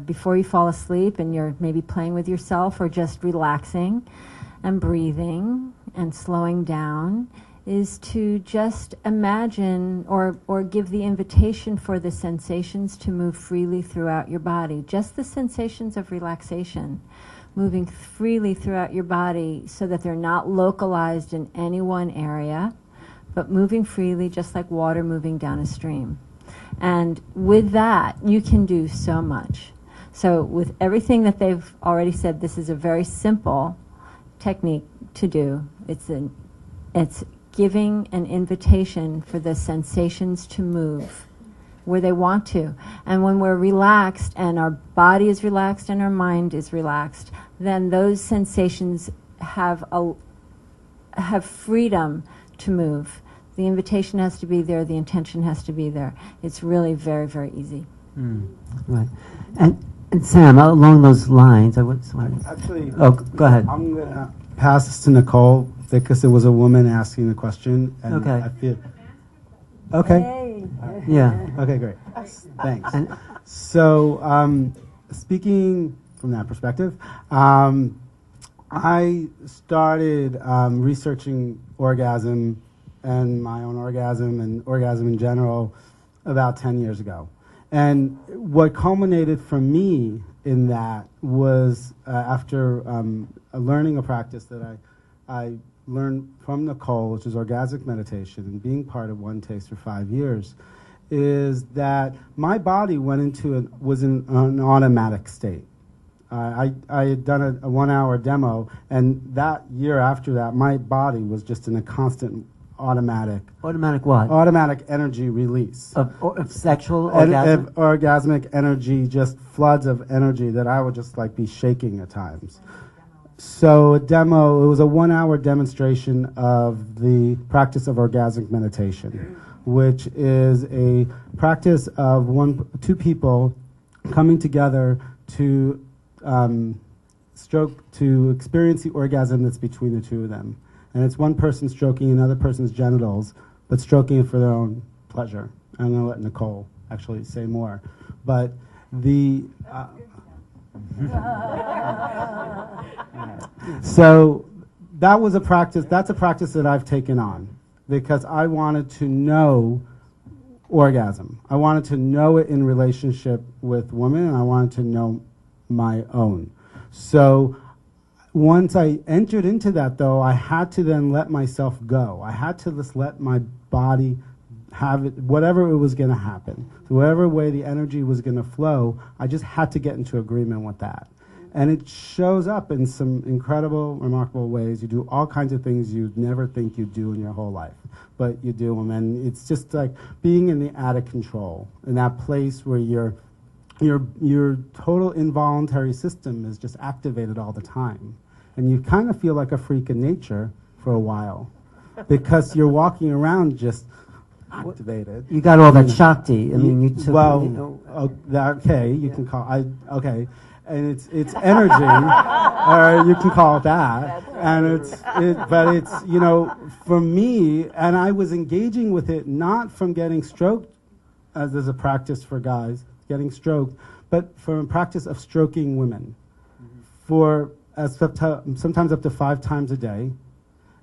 before you fall asleep and you're maybe playing with yourself or just relaxing and breathing and slowing down is to just imagine or give the invitation for the sensations to move freely throughout your body. Just the sensations of relaxation, moving freely throughout your body so that they're not localized in any one area, but moving freely just like water moving down a stream. And with that, you can do so much. So with everything that they've already said, this is a very simple technique to do. It's giving an invitation for the sensations to move where they want to. And when we're relaxed and our body is relaxed and our mind is relaxed, then those sensations have freedom to move. The invitation has to be there, the intention has to be there. It's really very, very easy. Right. And Sam, along those lines, I would... Actually... Oh, go ahead. I'm going to pass this to Nicole because it was a woman asking the question. And okay. I feel... Okay. Hey. Yeah. Okay, great. Thanks. So, speaking from that perspective, I started researching orgasm and my own orgasm and orgasm in general about 10 years ago. And what culminated for me in that was after learning a practice that I learned from Nicole, which is orgasmic meditation, and being part of One Taste for 5 years, is that my body was in an automatic state. I had done a 1 hour demo, and that year after that, my body was just in a constant automatic what? Automatic energy release. Of sexual orgasm? Of orgasmic energy, just floods of energy that I would just like be shaking at times. So it was a 1 hour demonstration of the practice of orgasmic meditation, which is a practice of two people coming together to to experience the orgasm that's between the two of them. And it's one person stroking another person's genitals, but stroking it for their own pleasure. I'm going to let Nicole actually say more. But the... so that was a practice, that's a practice that I've taken on because I wanted to know orgasm. I wanted to know it in relationship with women, and I wanted to know my own. So once I entered into that, though, I had to then let myself go. I had to just let my body have it, whatever it was going to happen. So whatever way the energy was going to flow, I just had to get into agreement with that. And it shows up in some incredible, remarkable ways. You do all kinds of things you'd never think you'd do in your whole life, but you do them. And it's just like being in the out of control, in that place where your total involuntary system is just activated all the time. And you kind of feel like a freak in nature for a while because you're walking around just activated. You got all that Shakti. I mean, you took... Well, you know, okay, you can call... okay. And it's energy, or you can call it that. And but it's, you know, for me, and I was engaging with it not from getting stroked, as there's a practice for guys, getting stroked, but from a practice of stroking women for sometimes up to 5 times a day,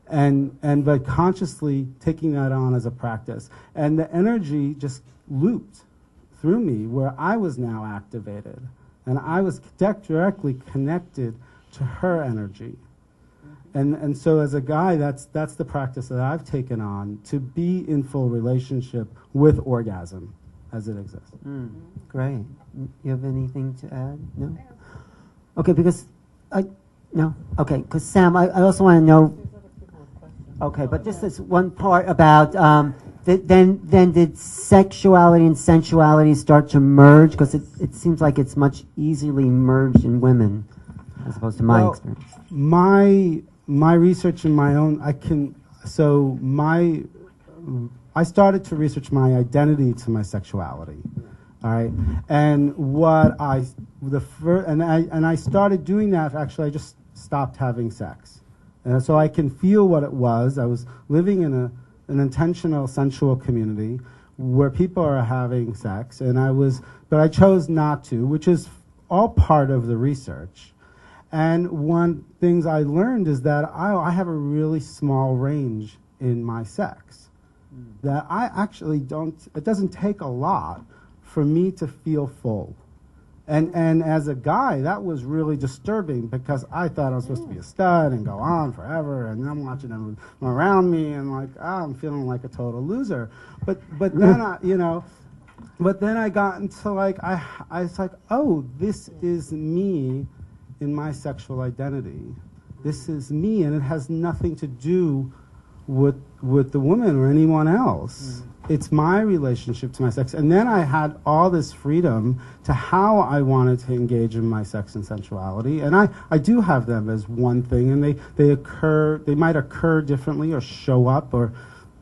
and but consciously taking that on as a practice. And the energy just looped through me where I was now activated. And I was directly connected to her energy. And so as a guy, that's the practice that I've taken on, to be in full relationship with orgasm as it exists. Great. You have anything to add? No? Okay, because no? Okay, because Sam, I also want to know... Okay, but just this one part about... Then did sexuality and sensuality start to merge? Because it seems like it's much easily merged in women, as opposed to my experience. My research in my own, I started to research my identity to my sexuality, all right? And I started doing that, actually, I just stopped having sex. And so I can feel what it was. I was living in an intentional sensual community where people are having sex, but I chose not to, which is all part of the research. And one things I learned is that I have a really small range in my sex. That I actually it doesn't take a lot for me to feel full. And as a guy, that was really disturbing because I thought I was supposed to be a stud and go on forever, and I'm watching them around me and like, I'm feeling like a total loser. But then I got into like, I was like, oh, this is me in my sexual identity. This is me, and it has nothing to do with the woman or anyone else. It's my relationship to my sex. And then I had all this freedom to how I wanted to engage in my sex and sensuality. And I do have them as one thing, and they might occur differently or show up or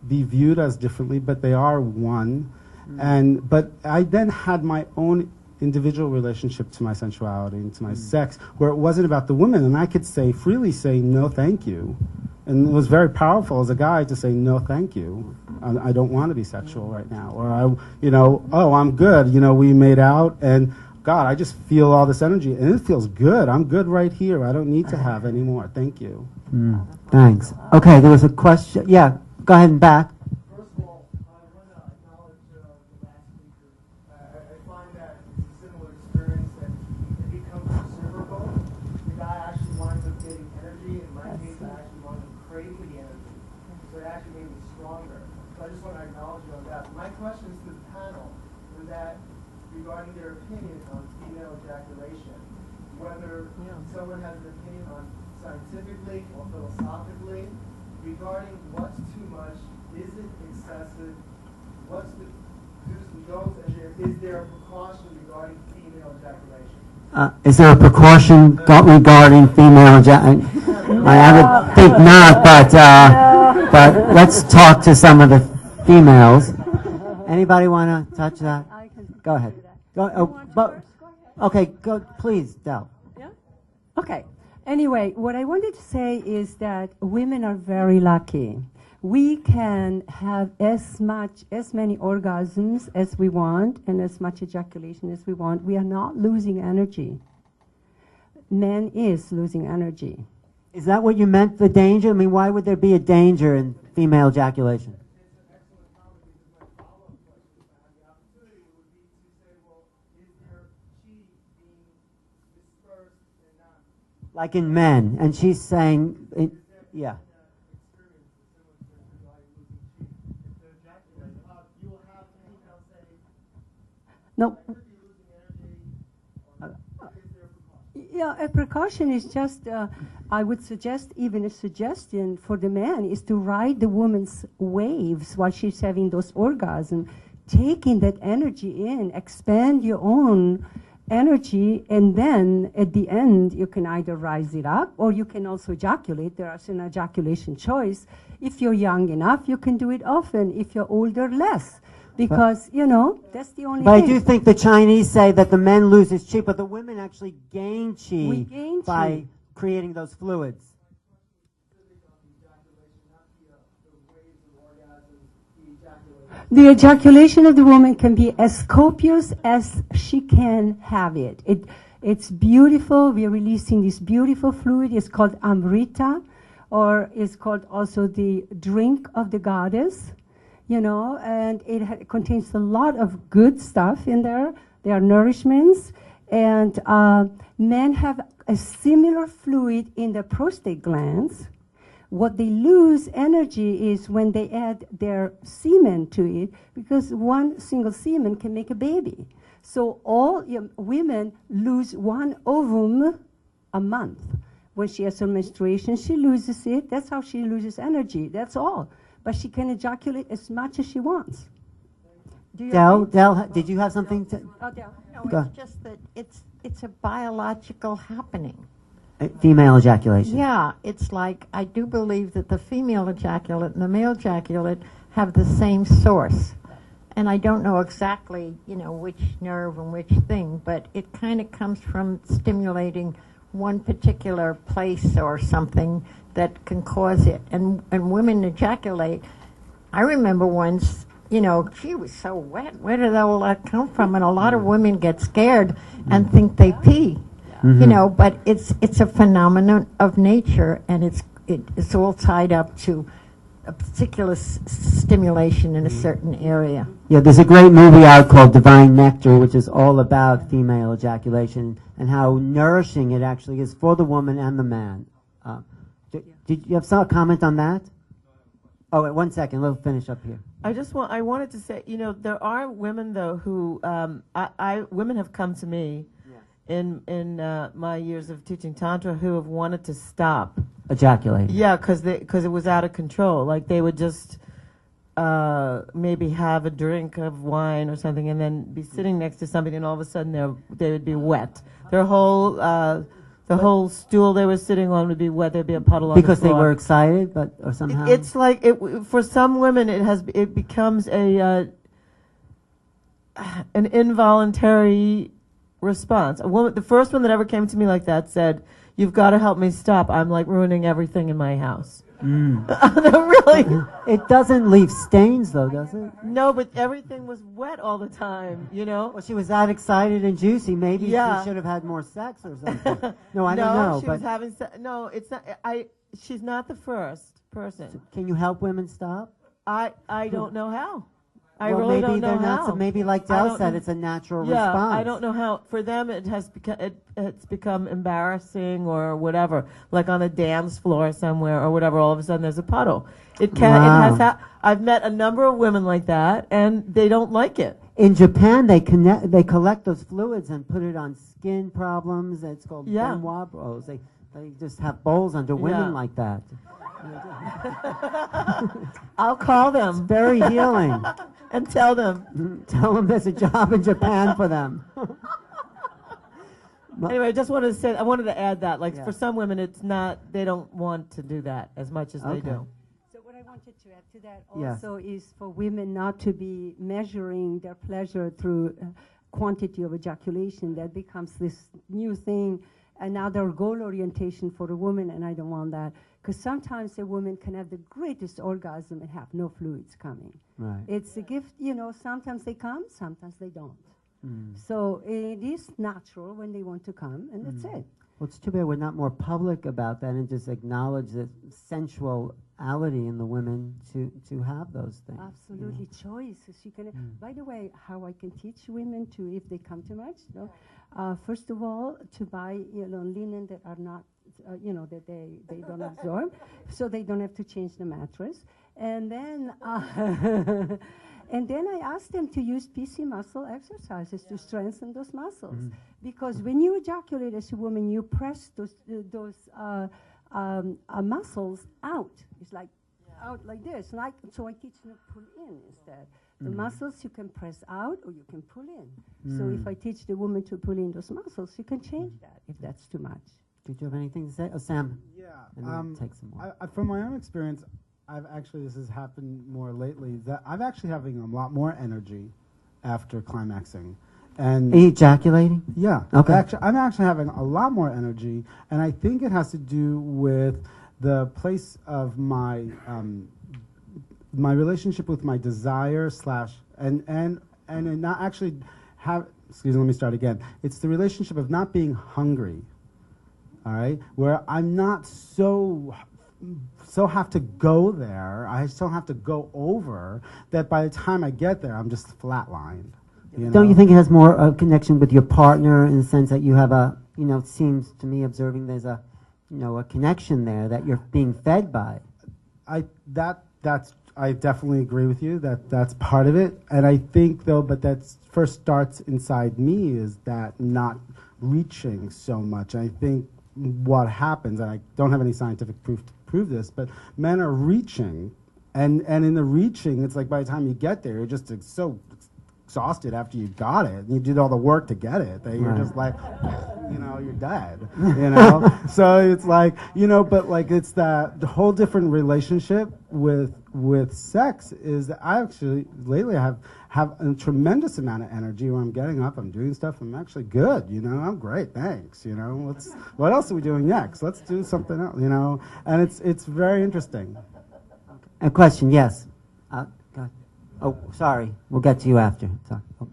be viewed as differently, but they are one. But I then had my own individual relationship to my sensuality and to my sex, where it wasn't about the woman, and I could freely say no thank you. And it was very powerful as a guy to say, no, thank you. I don't want to be sexual right now. Or, oh, I'm good. We made out, and God, I just feel all this energy, and it feels good. I'm good right here. I don't need to have any more. Thank you. Thanks. Okay, there was a question. Yeah, go ahead and back. First of all, I want to acknowledge the last speaker. I find that it's a similar experience, that it becomes reciprocal. The guy actually winds up getting energy. In my case, I actually wound up craving the energy. So it actually made me stronger. So I just want to acknowledge you on that. My questions to the panel were that regarding their opinion on female ejaculation, whether someone has an opinion on scientifically or philosophically regarding what's too much, is it excessive, what's the do's and don'ts, and is there a precaution regarding female ejaculation? Is there a precaution regarding female ejaculation? I would think not, but let's talk to some of the females. Anybody want to touch that? Go ahead. Okay, go, please, Del. Yeah? Okay. Anyway, what I wanted to say is that women are very lucky. We can have as many orgasms as we want and as much ejaculation as we want. We are not losing energy. Man is losing energy. Is that what you meant, the danger? I mean, why would there be a danger in female ejaculation? Like in men, and she's saying, yeah. No. Yeah, a precaution is just, I would suggest, even a suggestion for the man is to ride the woman's waves while she's having those orgasms, taking that energy in, expand your own energy, and then at the end you can either rise it up or you can also ejaculate. There is an ejaculation choice. If you're young enough, you can do it often. If you're older, less. Because, you know, that's the only But thing. I do think the Chinese say that the men lose his chi, but the women actually gain chi We gain by chi. creating those fluids. The ejaculation of the woman can be as copious as she can have it. It's beautiful. We are releasing this beautiful fluid. It's called Amrita, or it's called also the drink of the goddess, you know, and it contains a lot of good stuff in there. There are nourishments, and men have a similar fluid in the prostate glands. What they lose energy is when they add their semen to it, because one single semen can make a baby. So all women lose one ovum a month. When she has her menstruation, she loses it. That's how she loses energy. That's all. But she can ejaculate as much as she wants. Del, did you have something to? Oh, Del. No, Go. it's just that it's a biological happening. Female ejaculation. Yeah, it's like I do believe that the female ejaculate and the male ejaculate have the same source. And I don't know exactly, you know, which nerve and which thing, but it kind of comes from stimulating one particular place or something that can cause it. And women ejaculate. I remember once, you know, she was so wet. Where did all that come from? And a lot of women get scared and think they pee. Mm-hmm. You know, but it's a phenomenon of nature, and it's all tied up to a particular stimulation in a certain area. Yeah, there's a great movie out called Divine Nectar, which is all about female ejaculation and how nourishing it actually is for the woman and the man. Did you have some comment on that? Oh, wait, 1 second. We'll finish up here. I wanted to say, you know, there are women though who women have come to me in my years of teaching Tantra who have wanted to stop ejaculating. Yeah, because it was out of control. Like they would just maybe have a drink of wine or something and then be sitting next to somebody and all of a sudden they would be wet. Their whole the whole stool they were sitting on would be wet. There'd be a puddle on the floor. Because they were excited, or somehow? It's like for some women it becomes an involuntary response. A woman, the first one that ever came to me like that said, "You've got to help me stop. I'm like ruining everything in my house." Really? It doesn't leave stains though, does it? No, but everything was wet all the time, you know? Well, she was that excited and juicy. Maybe she should have had more sex or something. No, I don't know. She was having no, it's not. She's not the first person. So can you help women stop? I don't know how. I well, really maybe don't know how. So maybe like Del said, it's a natural response. I don't know how. For them, it's become embarrassing or whatever. Like on a dance floor somewhere or whatever. All of a sudden, there's a puddle. It has. I've met a number of women like that, and they don't like it. In Japan, they collect those fluids and put it on skin problems. It's called benwa bowls. They just have bowls under women like that. I'll call them. It's very healing. And tell them. Tell them there's a job in Japan for them. Anyway, I wanted to add that. Like for some women, it's not. They don't want to do that as much as they do. So what I wanted to add to that also is for women not to be measuring their pleasure through quantity of ejaculation. That becomes this new thing. another goal orientation for a woman, and I don't want that. Because sometimes a woman can have the greatest orgasm and have no fluids coming. Right. It's a gift, you know, sometimes they come, sometimes they don't. Mm. So it is natural when they want to come, and that's it. Well, it's too bad we're not more public about that and just acknowledge the sensuality in the women to have those things. Absolutely, choices. You can. By the way, how I can teach women to, if they come too much, first of all, to buy linen that are not, that they don't absorb, so they don't have to change the mattress, and then. And then I asked them to use PC muscle exercises to strengthen those muscles. Because when you ejaculate as a woman, you press those muscles out. It's like out like this. So I teach them to pull in instead. The muscles you can press out or you can pull in. So if I teach the woman to pull in those muscles, you can change that if that's too much. Did you have anything to say? Oh, Sam. Yeah. And then take some more. From my own experience, this has happened more lately, that I'm actually having a lot more energy after climaxing. And ejaculating? Yeah. Okay. I'm actually having a lot more energy, and I think it has to do with the place of my my relationship with my desire and not actually have. Excuse me. Let me start again. It's the relationship of not being hungry. All right, where I'm not so have to go there. I still have to go over that. By the time I get there, I'm just flatlined. Don't you think it has more of connection with your partner in the sense that you have a, it seems to me observing there's a, a connection there that you're being fed by. I definitely agree with you that that's part of it. And I think though, but that first starts inside me is that not reaching so much. I think what happens, and I don't have any scientific proof to prove this, but men are reaching, and in the reaching, it's like by the time you get there, you're just so exhausted after you got it, and you did all the work to get it, that you're just like, you're dead, So it's like, but like it's that the whole different relationship with sex is that I actually, lately have a tremendous amount of energy where I'm getting up, I'm doing stuff, I'm actually good, I'm great, thanks, what else are we doing next? Let's do something else, and it's very interesting. A question, yes. Go ahead. Oh, sorry. We'll get to you after. Sorry. Oh.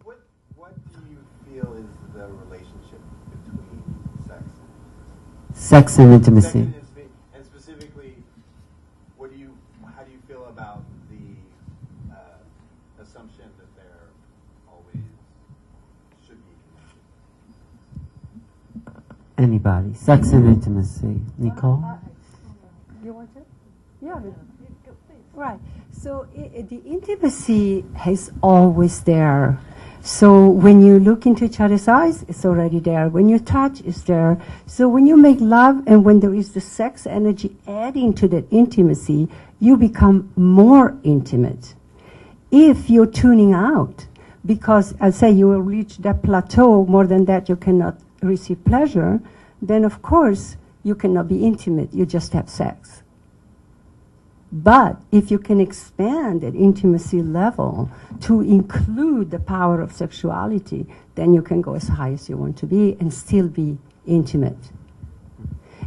What do you feel is the relationship between sex and intimacy? And specifically, how do you feel about the assumption that there always should be connection? Anybody? Sex and intimacy. Nicole? You want to? Yeah. Right. So the intimacy is always there. So when you look into each other's eyes, it's already there. When you touch, it's there. So when you make love and when there is the sex energy adding to that intimacy, you become more intimate. If you're tuning out, because I say you will reach that plateau, more than that you cannot receive pleasure, then of course you cannot be intimate. You just have sex. But if you can expand that intimacy level to include the power of sexuality, then you can go as high as you want to be and still be intimate.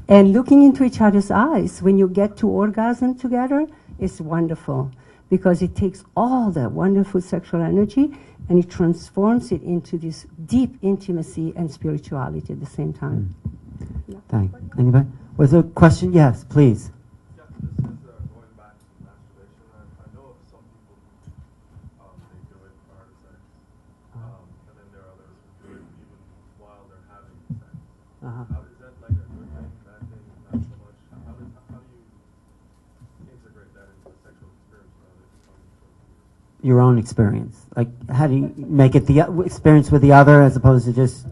And looking into each other's eyes, when you get to orgasm together, is wonderful because it takes all that wonderful sexual energy and it transforms it into this deep intimacy and spirituality at the same time. Thank you. Anybody? Was there a question? Yes, please. How is that like a good thing, bad thing, not so much? How do you integrate that into the sexual experience? Your own experience. Like, how do you make it the experience with the other as opposed to just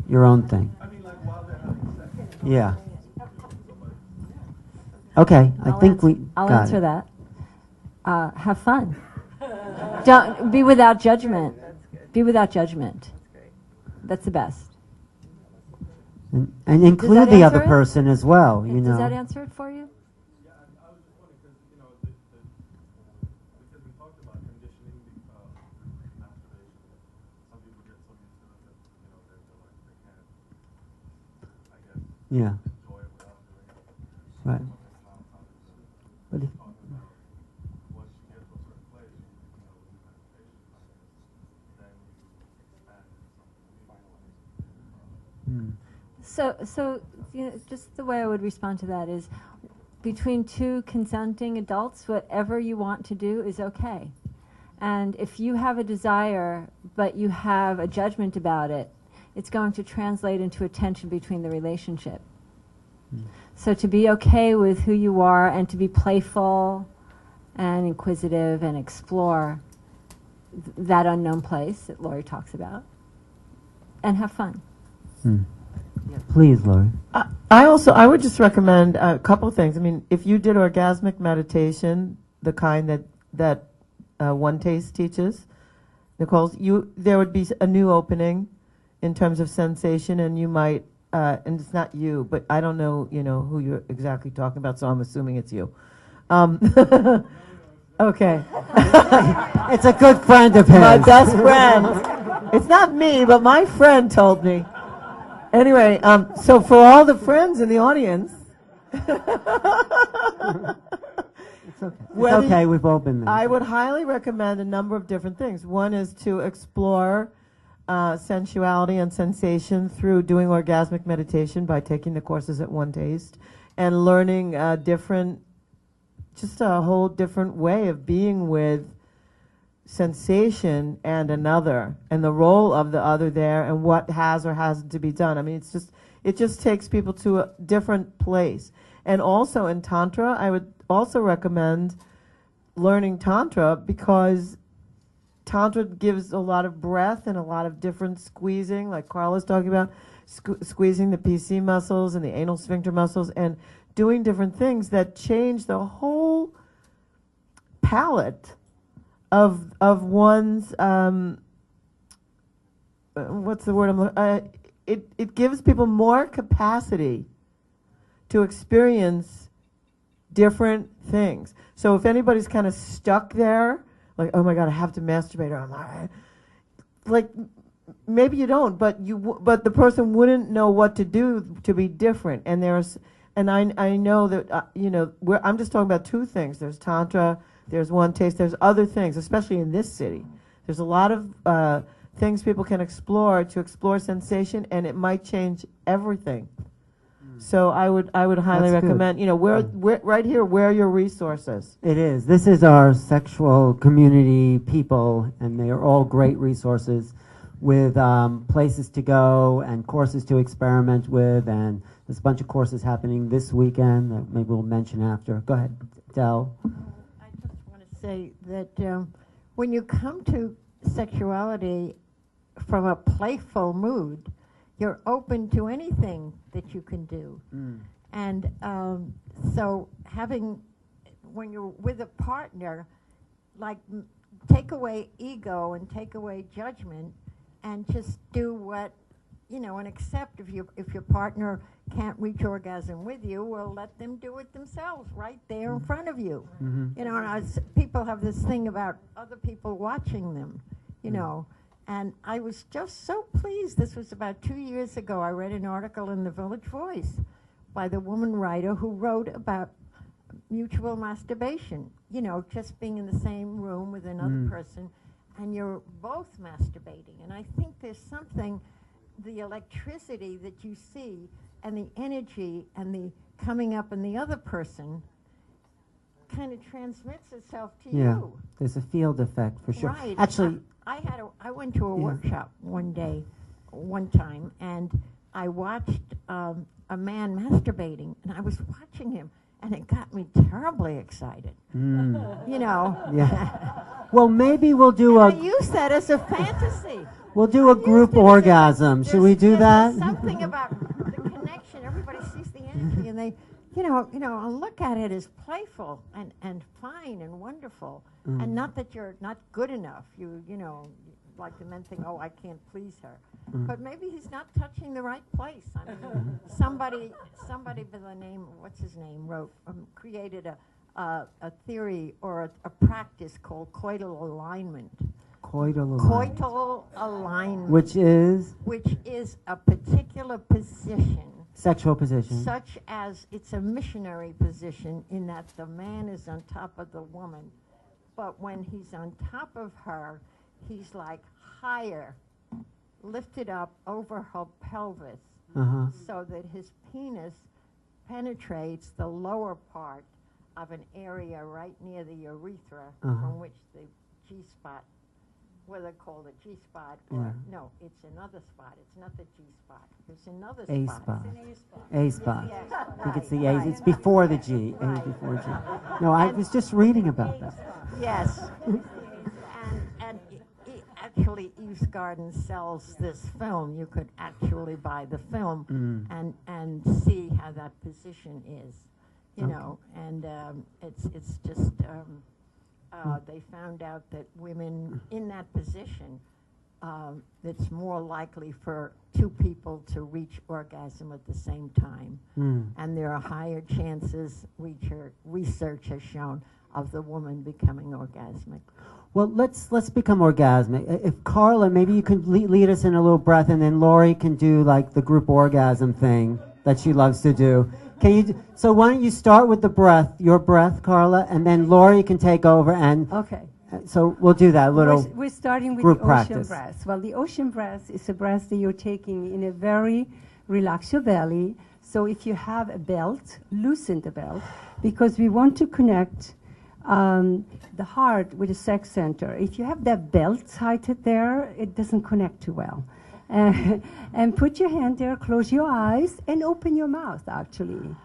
your own thing? I mean, like while they're having sex. Yeah. Okay, I'll answer that. Have fun. Don't be without judgment. Be without judgment. That's the best. And include the other person as well, Does that answer it for you? Yeah, I was just wondering because because we talked about conditioning masturbation. Some people get so used to it that they feel like they can't Yeah. enjoy it without doing it. Right. Something how But if, talk about once you get to a certain place, with the meditation practice, then you expand into something. So just the way I would respond to that is, between two consenting adults, whatever you want to do is okay. And if you have a desire, but you have a judgment about it, it's going to translate into a tension between the relationship. So to be okay with who you are and to be playful and inquisitive and explore that unknown place that Laurie talks about, and have fun. Please, Laurie. I would just recommend a couple things. I mean, if you did orgasmic meditation, the kind that One Taste teaches, Nicole's, there would be a new opening in terms of sensation, and you might, and it's not you, but I don't know, who you're exactly talking about, so I'm assuming it's you. Okay. It's a good friend of his. My best friend. It's not me, but my friend told me. Anyway, so for all the friends in the audience, It's okay. It's okay. We've all been there. I would highly recommend a number of different things. One is to explore sensuality and sensation through doing orgasmic meditation by taking the courses at One Taste and learning just a whole different way of being with sensation and another, and the role of the other there, and what has or hasn't to be done. I mean, it just takes people to a different place. And also in Tantra, I would also recommend learning Tantra, because Tantra gives a lot of breath and a lot of different squeezing, like Carla's talking about, squeezing the PC muscles and the anal sphincter muscles, and doing different things that change the whole palette of one's what's the word it gives people more capacity to experience different things. So if anybody's kind of stuck there, like, oh my God, I have to masturbate, or I'm like, maybe you don't, but the person wouldn't know what to do to be different. And I know that I'm just talking about two things. There's Tantra, there's One Taste, there's other things, especially in this city. There's a lot of things people can explore to explore sensation, and it might change everything. So I would highly recommend, right here, where are your resources? It is. This is our sexual community people, and they are all great resources with places to go and courses to experiment with, and there's a bunch of courses happening this weekend that maybe we'll mention after. Go ahead, Del. I just want to say that when you come to sexuality from a playful mood, you're open to anything that you can do. And so when you're with a partner, like take away ego and take away judgment and just do what, and accept if your partner can't reach orgasm with you, well, let them do it themselves right there in front of you. And people have this thing about other people watching them, And I was just so pleased. This was about 2 years ago. I read an article in the Village Voice by the woman writer who wrote about mutual masturbation. Just being in the same room with another person, and you're both masturbating. And I think there's something, the electricity that you see, and the energy, and the coming up in the other person kind of transmits itself to you. There's a field effect for sure. Right. Actually, I went to a workshop one time, and I watched a man masturbating, and I was watching him, and it got me terribly excited. Yeah. Well, maybe we'll do I use that as a fantasy. We'll do a group orgasm. Should we do that? There's something about the connection. Everybody sees the energy, and they, and look at it as playful and fine and wonderful, and not that you're not good enough. Like the men think, oh, I can't please her, but maybe he's not touching the right place. I mean, somebody by the name, what's his name, created a theory or a practice called coital alignment. Coital alignment. Which is a particular position Sexual position. Such as it's a missionary position in that the man is on top of the woman, but when he's on top of her, he's like higher, lifted up over her pelvis, so that his penis penetrates the lower part of an area right near the urethra from which the G-spot, whether called a G-spot or no, it's another spot. It's not the G-spot. There's another A spot. spot. It's an A spot. A spot. Yes, I think it's the right, A. right. It's before the G. A before G. No, I was just reading about that. Yes. and actually, Eve's Garden sells this film. You could actually buy the film and see how that position is, you know. And it's just they found out that women in that position, it's more likely for two people to reach orgasm at the same time, and there are higher chances. Research has shown of the woman becoming orgasmic. Well, let's become orgasmic. If Carla, maybe you can lead us in a little breath, and then Lori can do like the group orgasm thing that she loves to do. Can you? So why don't you start with the breath, your breath, Carla, and then Lori can take over. And okay. So we'll do that little. We're starting with group the ocean practice. breath. Well, the ocean breath is a breath that you're taking in a very relax your belly. So if you have a belt, loosen the belt, because we want to connect the heart with the sex center. If you have that belt tightened there, it doesn't connect too well. And put your hand there, close your eyes, and open your mouth, actually.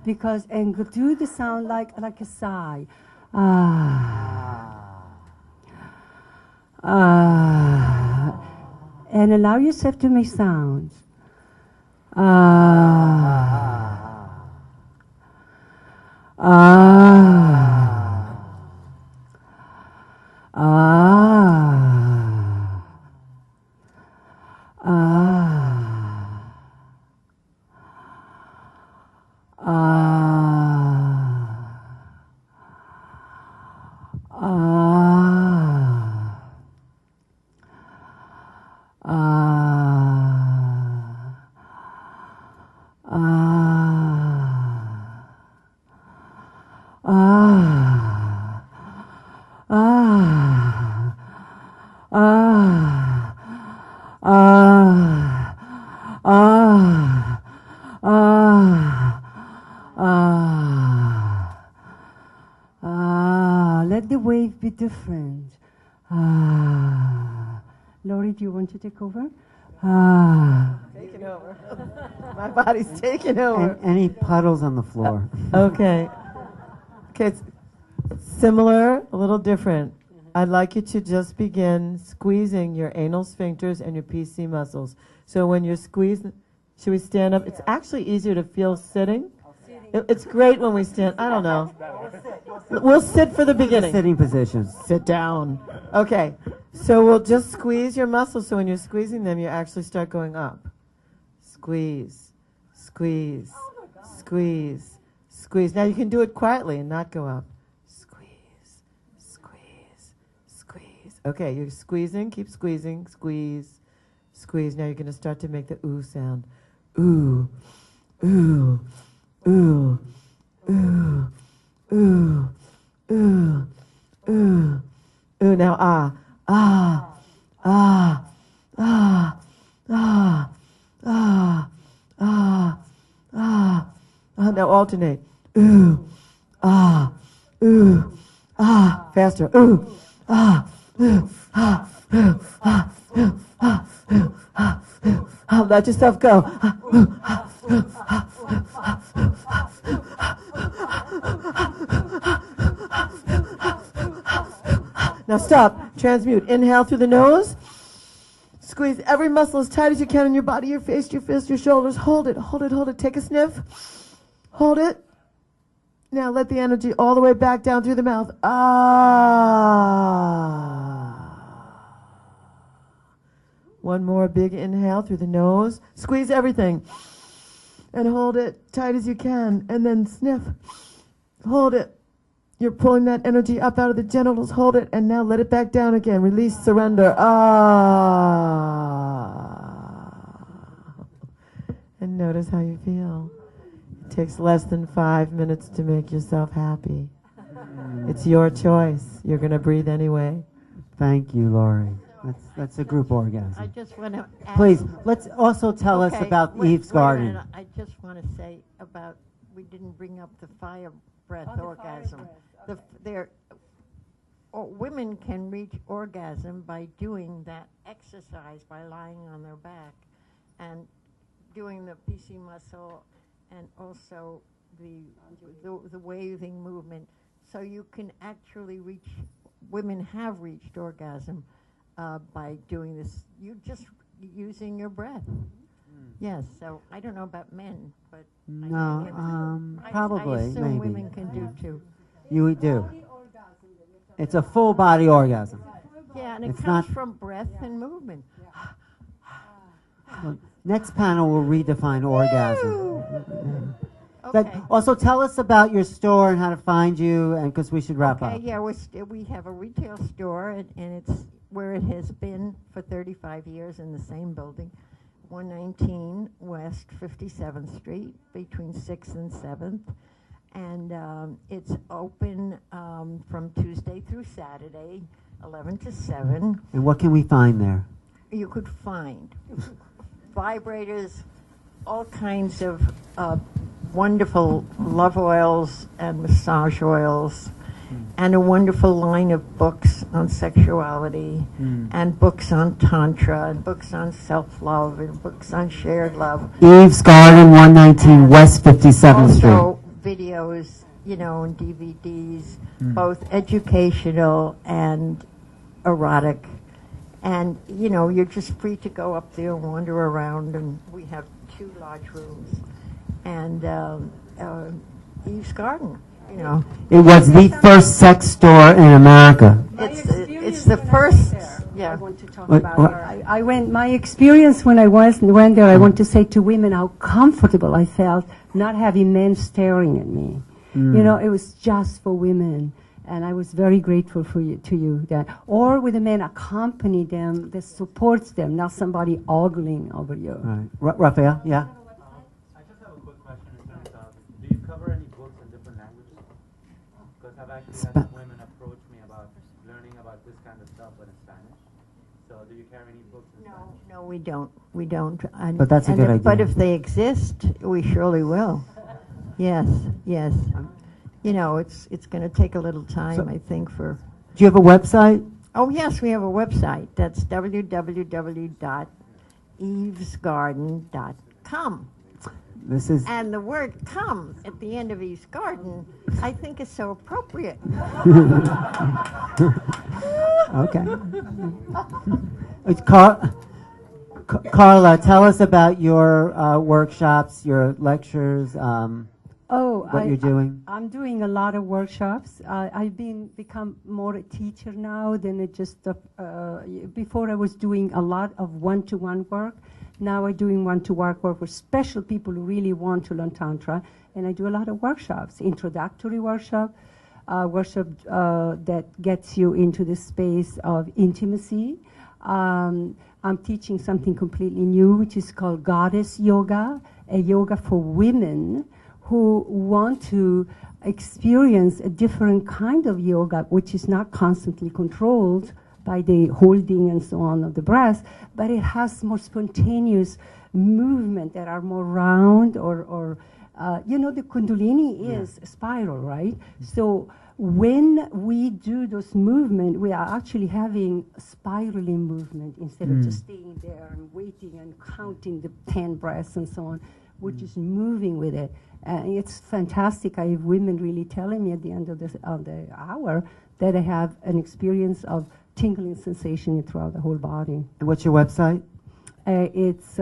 Because, and do the sound like a sigh. And allow yourself to make sounds. Let the wave be different. Lori, do you want to take over? Taking over. My body's taking over. And any puddles on the floor? Okay. Okay, it's similar, a little different. I'd like you to just begin squeezing your anal sphincters and your PC muscles. So when you're squeezing, should we stand up? It's actually easier to feel sitting. It's great when we stand. I don't know. We'll sit for the beginning. Sitting position. Sit down. Okay. So we'll just squeeze your muscles. So when you're squeezing them, you actually start going up. Squeeze, squeeze, squeeze, squeeze. Now you can do it quietly and not go up. Squeeze, squeeze, squeeze. Okay, you're squeezing. Keep squeezing. Squeeze, squeeze. Now you're going to start to make the ooh sound. Ooh, ooh, ooh, ooh, ooh, ooh, ooh, ooh. Now ah, ah, ah, ah, ah, ah, ah, ah. Now alternate. Ooh, ah, ooh, ah. Faster. Ooh, ah, ooh, ah, ooh, ah, ooh, ah, ooh, ah, ooh, ah. Let yourself go. Ooh, ah, ooh, ah, ooh, ah, ooh, ah, ooh, ah. Now stop. Transmute. Inhale through the nose. Squeeze every muscle as tight as you can in your body, your face, your fist, your shoulders. Hold it, hold it, hold it. Take a sniff. Hold it. Now let the energy all the way back down through the mouth. Ah. One more big inhale through the nose. Squeeze everything. And hold it tight as you can. And then sniff. Hold it. You're pulling that energy up out of the genitals. Hold it. And now let it back down again. Release, surrender. Ah. And notice how you feel. It takes less than 5 minutes to make yourself happy. It's your choice. You're going to breathe anyway. Thank you, Lori. That's a group I orgasm. just want to Please, let's also tell us about Eve's Garden. I just want to say about, we didn't bring up the fire breath orgasm. Women can reach orgasm by doing that exercise, by lying on their back and doing the PC muscle and also the waving movement. So you can actually reach, women have reached orgasm by doing this. You just using your breath. Yes, so I don't know about men, but No, probably, I assume maybe. women can do too. You do. It's a full body orgasm. Yeah, and it It's comes not- from breath and movement. Well, next panel will redefine orgasm. Okay. Also, tell us about your store and how to find you, and because we should wrap Okay, up. yeah, we have a retail store, and it's where it has been for 35 years in the same building, 119 West 57th Street, between 6th and 7th. And it's open from Tuesday through Saturday, 11 to 7. And what can we find there? You could find vibrators, all kinds of wonderful love oils and massage oils, and a wonderful line of books on sexuality, and books on tantra, and books on self-love, and books on shared love. Eve's Garden, 119 West 57th Street. Also videos, and DVDs, both educational and erotic. And, you're just free to go up there and wander around, and we have 2 large rooms. And Eve's Garden, It was the first sex store in America. It's the first, yeah. I want to talk about it. I went. My experience when I went there, I want to say to women how comfortable I felt not having men staring at me. It was just for women, and I was very grateful to you that. Or with a man accompany them that supports them, not somebody ogling over you. Right, Raphael, yeah. I just have a quick question in terms of, do you cover any books in different languages? Because I've actually had women approach me about learning about this kind of stuff, but in Spanish. So do you carry any books in Spanish? No, we don't. We don't. And, But that's a good idea. But if they exist, we surely will. Yes, yes. It's going to take a little time, I think, for... Do you have a website? Oh, yes, we have a website. That's www.evesgarden.com. This is... And the word "come" at the end of Eve's Garden, I think is so appropriate. Okay. Carla, tell us about your workshops, your lectures, what you're doing. I'm doing a lot of workshops. I've become more a teacher now than before I was doing a lot of one-to-one work. Now I'm doing one-to-one work with special people who really want to learn Tantra. And I do a lot of workshops, introductory workshop that gets you into the space of intimacy. I'm teaching something completely new, which is called Goddess Yoga, a yoga for women who want to experience a different kind of yoga, which is not constantly controlled by the holding and so on of the breath, but it has more spontaneous movement that are more round or the Kundalini is a spiral, right? So when we do those movements, we are actually having spiraling movement instead of just staying there and waiting and counting the 10 breaths and so on. We're just moving with it. It's fantastic. I have women really telling me at the end of the hour that they have an experience of tingling sensation throughout the whole body. And what's your website? It's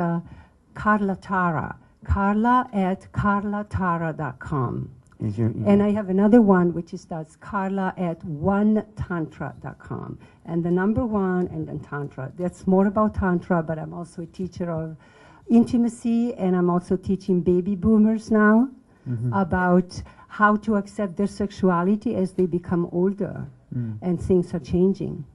Carla Tara. Carla@carlatara.com. Is your email. And I have another one, which is that's Carla@onetantra.com. And the number 1 and then Tantra. That's more about Tantra, but I'm also a teacher of intimacy, and I'm also teaching baby boomers now about how to accept their sexuality as they become older, and things are changing.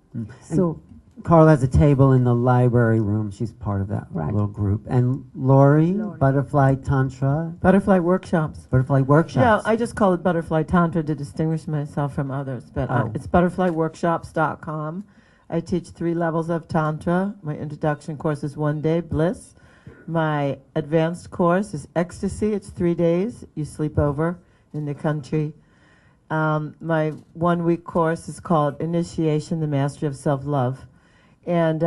So Carl has a table in the library room. She's part of that little group. And Lori, Butterfly Tantra. Butterfly Workshops. Butterfly Workshops. Yeah, I just call it Butterfly Tantra to distinguish myself from others. But it's butterflyworkshops.com. I teach 3 levels of Tantra. My introduction course is 1 day, bliss. My advanced course is ecstasy. It's 3 days. You sleep over in the country. My 1 week course is called Initiation, the Mastery of Self-Love. And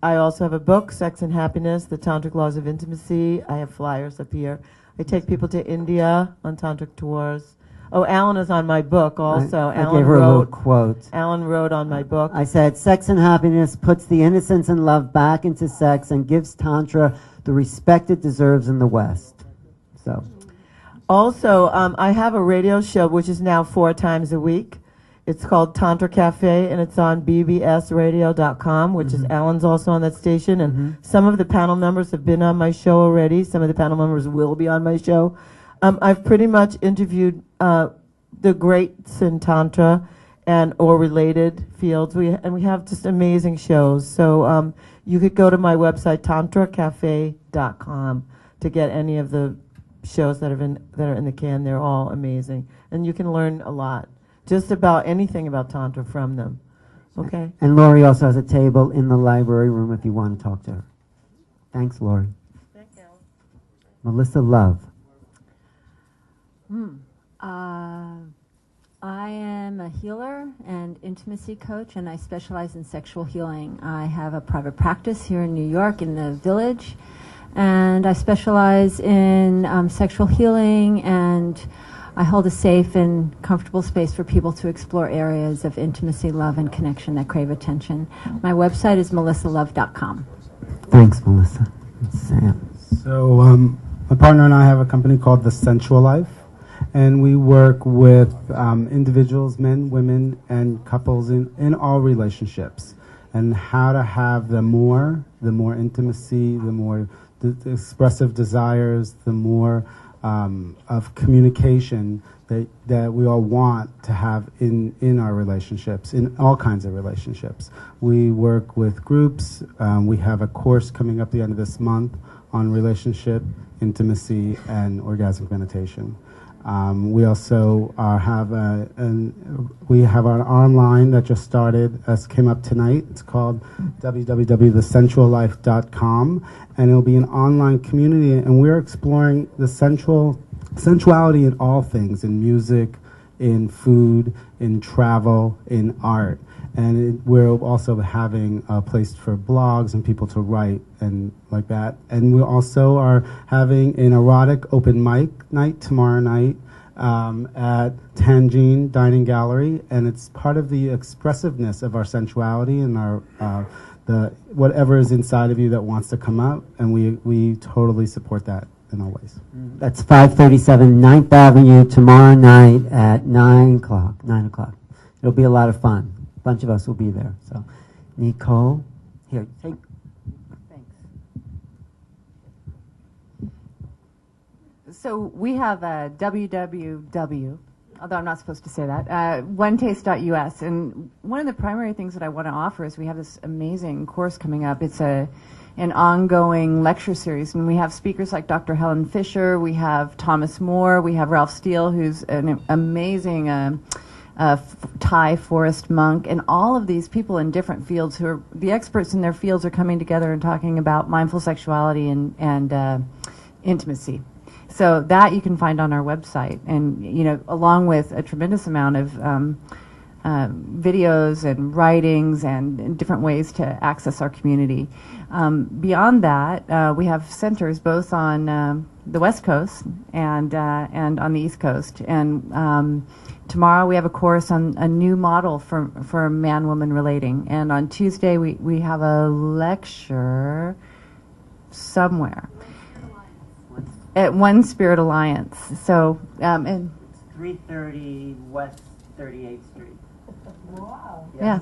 I also have a book, Sex and Happiness, The Tantric Laws of Intimacy. I have flyers up here. I take people to India on tantric tours. Oh, Alan is on my book also. I gave her a little quote. Alan wrote on my book. I said, Sex and Happiness puts the innocence and love back into sex and gives Tantra the respect it deserves in the West. So, also, I have a radio show which is now 4 times a week. It's called Tantra Cafe, and it's on bbsradio.com, which is Alan's also on that station. And some of the panel members have been on my show already. Some of the panel members will be on my show. I've pretty much interviewed the greats in Tantra and or related fields. We have just amazing shows. So you could go to my website, tantracafe.com, to get any of the shows that are in the can. They're all amazing. And you can learn a lot. Just about anything about Tantra from them. Okay? And Lori also has a table in the library room if you want to talk to her. Thanks, Lori. Thank you. Melissa Love. I am a healer and intimacy coach, and I specialize in sexual healing. I have a private practice here in New York in the Village, and I specialize in sexual healing, and I hold a safe and comfortable space for people to explore areas of intimacy, love, and connection that crave attention. My website is melissalove.com. Thanks, Melissa. And Sam. So my partner and I have a company called The Sensual Life, and we work with individuals, men, women, and couples in all relationships, and how to have the more intimacy, the more the expressive desires, the more of communication that we all want to have in our relationships, in all kinds of relationships. We work with groups. We have a course coming up the end of this month on relationship, intimacy, and orgasmic meditation. We also have an online that just started, came up tonight. It's called www.thesensuallife.com, and it'll be an online community, and we're exploring the sensuality in all things, in music, in food, in travel, in art. And we're also having a place for blogs and people to write and like that. And we also are having an erotic open mic night tomorrow night at Tangine Dining Gallery, and it's part of the expressiveness of our sensuality and our the whatever is inside of you that wants to come out, and we totally support that in all ways. That's 537 9th Avenue tomorrow night at 9 o'clock. It'll be a lot of fun. A bunch of us will be there. So, Nicole, here, take. Thanks. So we have a www, although I'm not supposed to say that, onetaste.us. And one of the primary things that I want to offer is we have this amazing course coming up. It's an ongoing lecture series, and we have speakers like Dr. Helen Fisher, we have Thomas Moore, we have Ralph Steele, who's an amazing Thai forest monk, and all of these people in different fields who are the experts in their fields are coming together and talking about mindful sexuality and intimacy. So that you can find on our website, and along with a tremendous amount of videos and writings and different ways to access our community. Beyond that, we have centers both on the West Coast and on the East Coast. And tomorrow we have a course on a new model for man-woman relating. And on Tuesday we have a lecture somewhere at One Spirit Alliance. So and 330 West 38th Street. Wow. Yeah.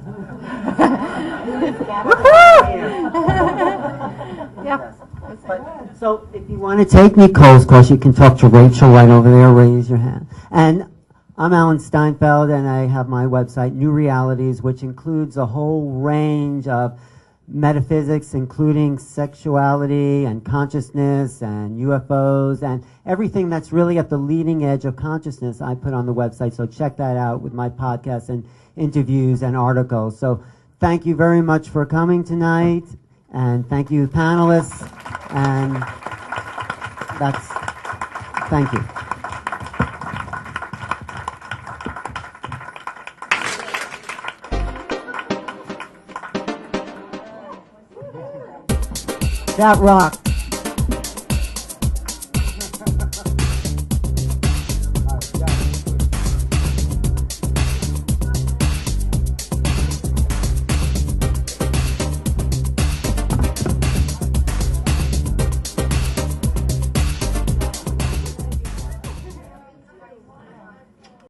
Yeah. So if you want to take Nicole's course, you can talk to Rachel right over there. Raise your hand. And I'm Alan Steinfeld, and I have my website, New Realities, which includes a whole range of metaphysics, including sexuality and consciousness and UFOs and everything that's really at the leading edge of consciousness. I put on the website, so check that out with my podcasts and interviews and articles. So thank you very much for coming tonight, and thank you, panelists, and thank you. That rocked.